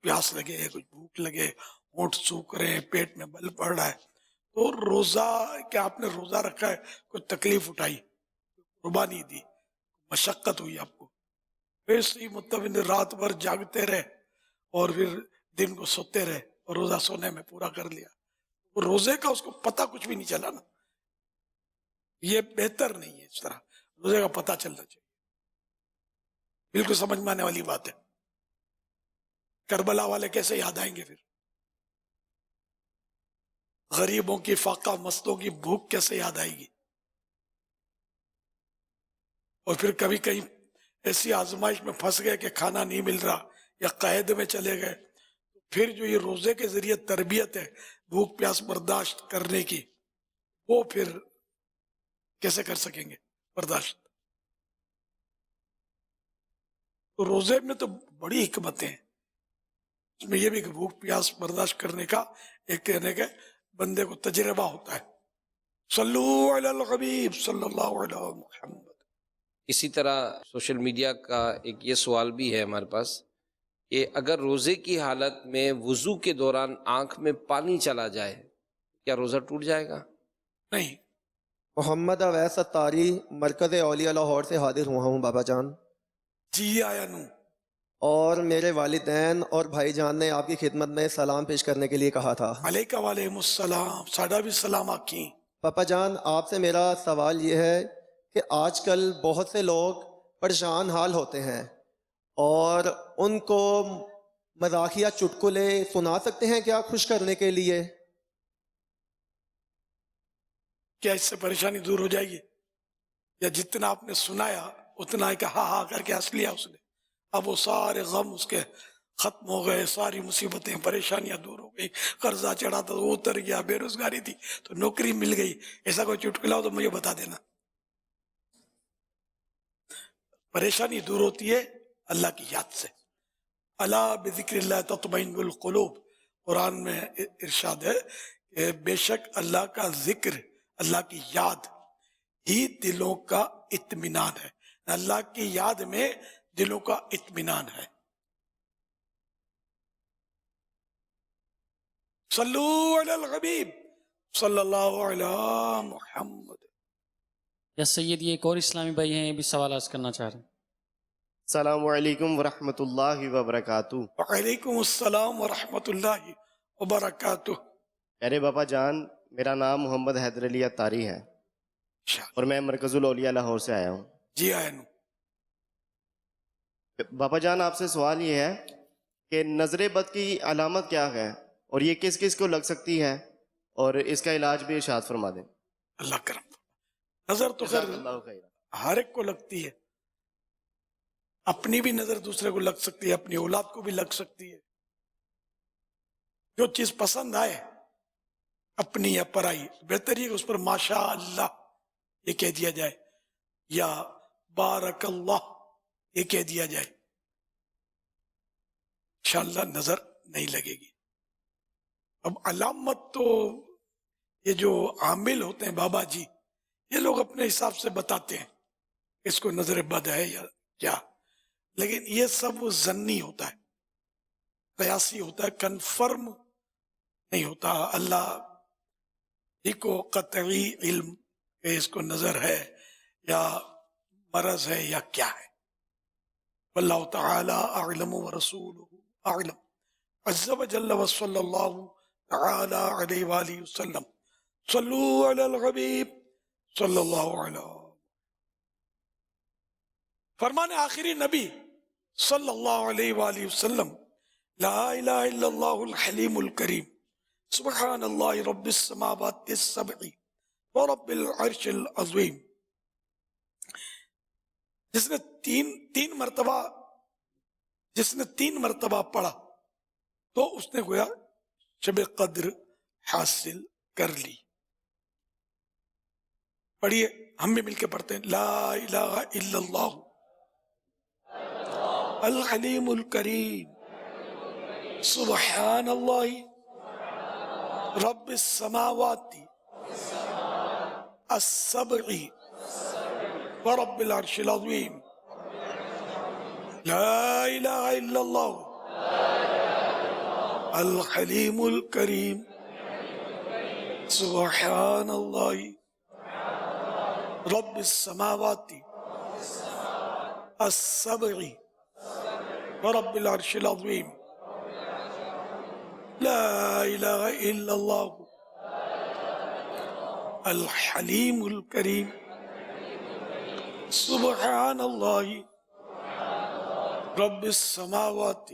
پیاس لگے، کچھ بھوک لگے، ہونٹ سوکھ رہے ہیں، پیٹ میں بل پڑ رہا ہے، تو روزہ کیا آپ نے روزہ رکھا ہے، کوئی تکلیف اٹھائی، قربانی دی، مشقت ہوئی آپ کو، پھر اسی مطلب رات بھر جاگتے رہے اور پھر دن کو سوتے رہے اور روزہ سونے میں پورا کر لیا، روزے کا اس کو پتہ کچھ بھی نہیں چلا نا. یہ بہتر نہیں ہے. اس طرح روزے کا پتہ چلنا چاہیے. بالکل سمجھ میں آنے والی بات ہے. کربلا والے کیسے یاد آئیں گے؟ پھر غریبوں کی فاقہ مستوں کی بھوک کیسے یاد آئے گی؟ اور پھر کبھی کہیں ایسی آزمائش میں پھنس گئے کہ کھانا نہیں مل رہا یا قید میں چلے گئے، پھر جو یہ روزے کے ذریعے تربیت ہے بھوک پیاس برداشت کرنے کی، وہ پھر کیسے کر سکیں گے برداشت؟ تو روزے میں تو بڑی حکمتیں ہیں. اس میں یہ بھی کہ بھوک پیاس برداشت کرنے کا ایک کہنے کے بندے کو تجربہ ہوتا ہے. صلو علی الحبیب صلی اللہ علیہ محمد. اسی طرح سوشل میڈیا کا ایک یہ سوال بھی ہے ہمارے پاس کہ اگر روزے کی حالت میں وضو کے دوران آنکھ میں پانی چلا جائے کیا روزہ ٹوٹ جائے گا؟ نہیں. محمد اویس ستاری مرکز اولیاء لاہور سے حاضر ہوا ہوں بابا جان. جی آیا نو. اور میرے والدین اور بھائی جان نے آپ کی خدمت میں سلام پیش کرنے کے لیے کہا تھا. علیکم وعلیکم السلام. ساڈا بھی سلام آکھی. پاپا جان آپ سے میرا سوال یہ ہے کہ آج کل بہت سے لوگ پریشان حال ہوتے ہیں اور ان کو مزاحیہ چٹکلے سنا سکتے ہیں کیا خوش کرنے کے لیے؟ کیا اس سے پریشانی دور ہو جائے گی؟ یا جتنا آپ نے سنایا اتنا ہی کہ ہاں ہاں کر کے ہنس لیا اس نے، اب وہ سارے غم اس کے ختم ہو گئے، ساری مصیبتیں پریشانیاں دور ہو گئی، قرضہ چڑھا تھا وہ اتر گیا، بے روزگاری تھی تو نوکری مل گئی، ایسا کوئی چٹکلا ہو تو مجھے بتا دینا۔ پریشانی دور ہوتی ہے اللہ کی یاد سے۔ الا بذکر اللہ تطمئن القلوب، قرآن میں ارشاد ہے کہ بے شک اللہ کا ذکر، اللہ کی یاد ہی دلوں کا اطمینان ہے، اللہ کی یاد میں دلوں کا اطمینان ہے۔ صلو علی الحبیب صلی اللہ علی محمد۔ یا سید یہ ایک اور اسلامی بھائی ہیں، یہ بھی سوال عرض کرنا چاہ رہے ہیں۔ السلام علیکم ورحمۃ اللہ وبرکاتہ۔ وعلیکم السلام ورحمۃ اللہ وبرکاتہ۔ ارے باپا جان، میرا نام محمد حیدر علی اتاری ہے اور میں مرکز الاولیاء لاہور سے آیا ہوں۔ جی آیا ہوں۔ باپا جان آپ سے سوال یہ ہے کہ نظر بد کی علامت کیا ہے اور یہ کس کس کو لگ سکتی ہے اور اس کا علاج بھی ارشاد فرما دیں۔ اللہ کرم۔ نظر تو خیر ہر ایک کو لگتی ہے، اپنی بھی نظر دوسرے کو لگ سکتی ہے، اپنی اولاد کو بھی لگ سکتی ہے۔ جو چیز پسند آئے اپنی یا پرائی، بہتر یہ کہ اس پر ماشاء اللہ یہ کہہ دیا جائے یا بارک اللہ یہ کہہ دیا جائے، انشاءاللہ نظر نہیں لگے گی۔ اب علامت تو یہ جو عامل ہوتے ہیں بابا جی، یہ لوگ اپنے حساب سے بتاتے ہیں اس کو نظر بد ہے یا کیا، لیکن یہ سب ظنی ہوتا ہے، قیاسی ہوتا ہے، کنفرم نہیں ہوتا۔ اللہ ہی کو قطعی علم کہ اس کو نظر ہے یا مرض ہے یا کیا ہے۔ واللہ تعالی اعلم ورسولہ اعلم عز وجل وصلی اللہ تعالی علیہ وآلہ وسلم۔ صلو علی الحبیب صلی اللہ علیہ فرمان آخری نبی صلی اللہ علیہ وآلہ وسلم، لا الہ الا اللہ الحلیم الکریم، سبحان اللہ رب السماوات السبع ورب العرش العظیم۔ جس نے تین مرتبہ پڑھا تو اس نے گویا شب قدر حاصل کر لی۔ پڑھیے، ہم بھی مل کے پڑھتے ہیں، لا الہ الا اللہ الحلیم الکریم، سبحان اللہ رب السماوات السبع ورب العرش العظیم، لا الہ الا اللہ الحلیم الکریم، سبحان اللہ رب السماوات السبع ورب العرش العظیم، لا الہ الا اللہ الحلیم الکریم، سبحان اللہ رب السماوات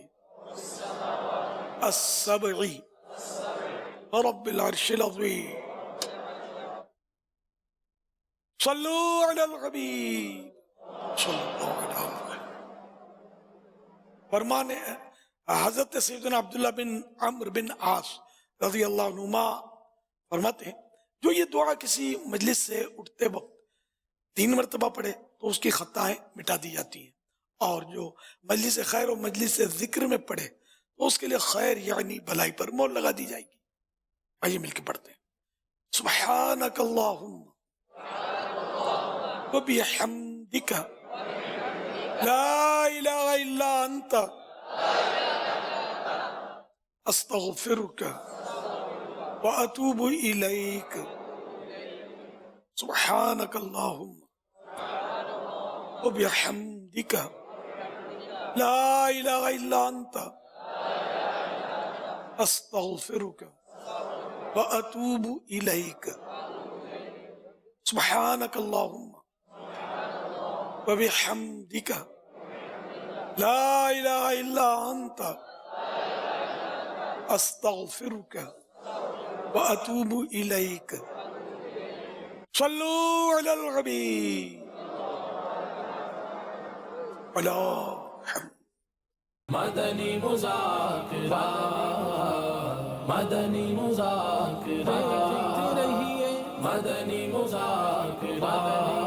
السبع ورب العرش العظیم۔ صلو علی الحبیب صلی اللہ علیہ وسلم۔ فرمان حضرت سیدنا عبداللہ بن عمرو بن عاص رضی اللہ عنہما فرماتے ہیں، جو یہ دعا کسی مجلس سے اٹھتے وقت 3 مرتبہ پڑھے تو اس کی خطائیں مٹا دی جاتی ہیں، اور جو مجلس خیر و مجلس ذکر میں پڑھے تو اس کے لیے خیر یعنی بھلائی پر مہر لگا دی جائے گی۔ آئیے مل کے پڑھتے ہیں، سبحانک اللہم وبحمدک لا الہ الا انت استغفرک واتوب الیک، سبحانک اللہم وبحمدک لا الہ الا انت استغفرک واتوب الیک، سبحانک اللہم وبحمدک لا الہ الا انت استغفرک واتوب الیک. صلوا علی الغبی ولا مدنی مذاکرہ مدنی مذاکرہ مدنی مذاکرہ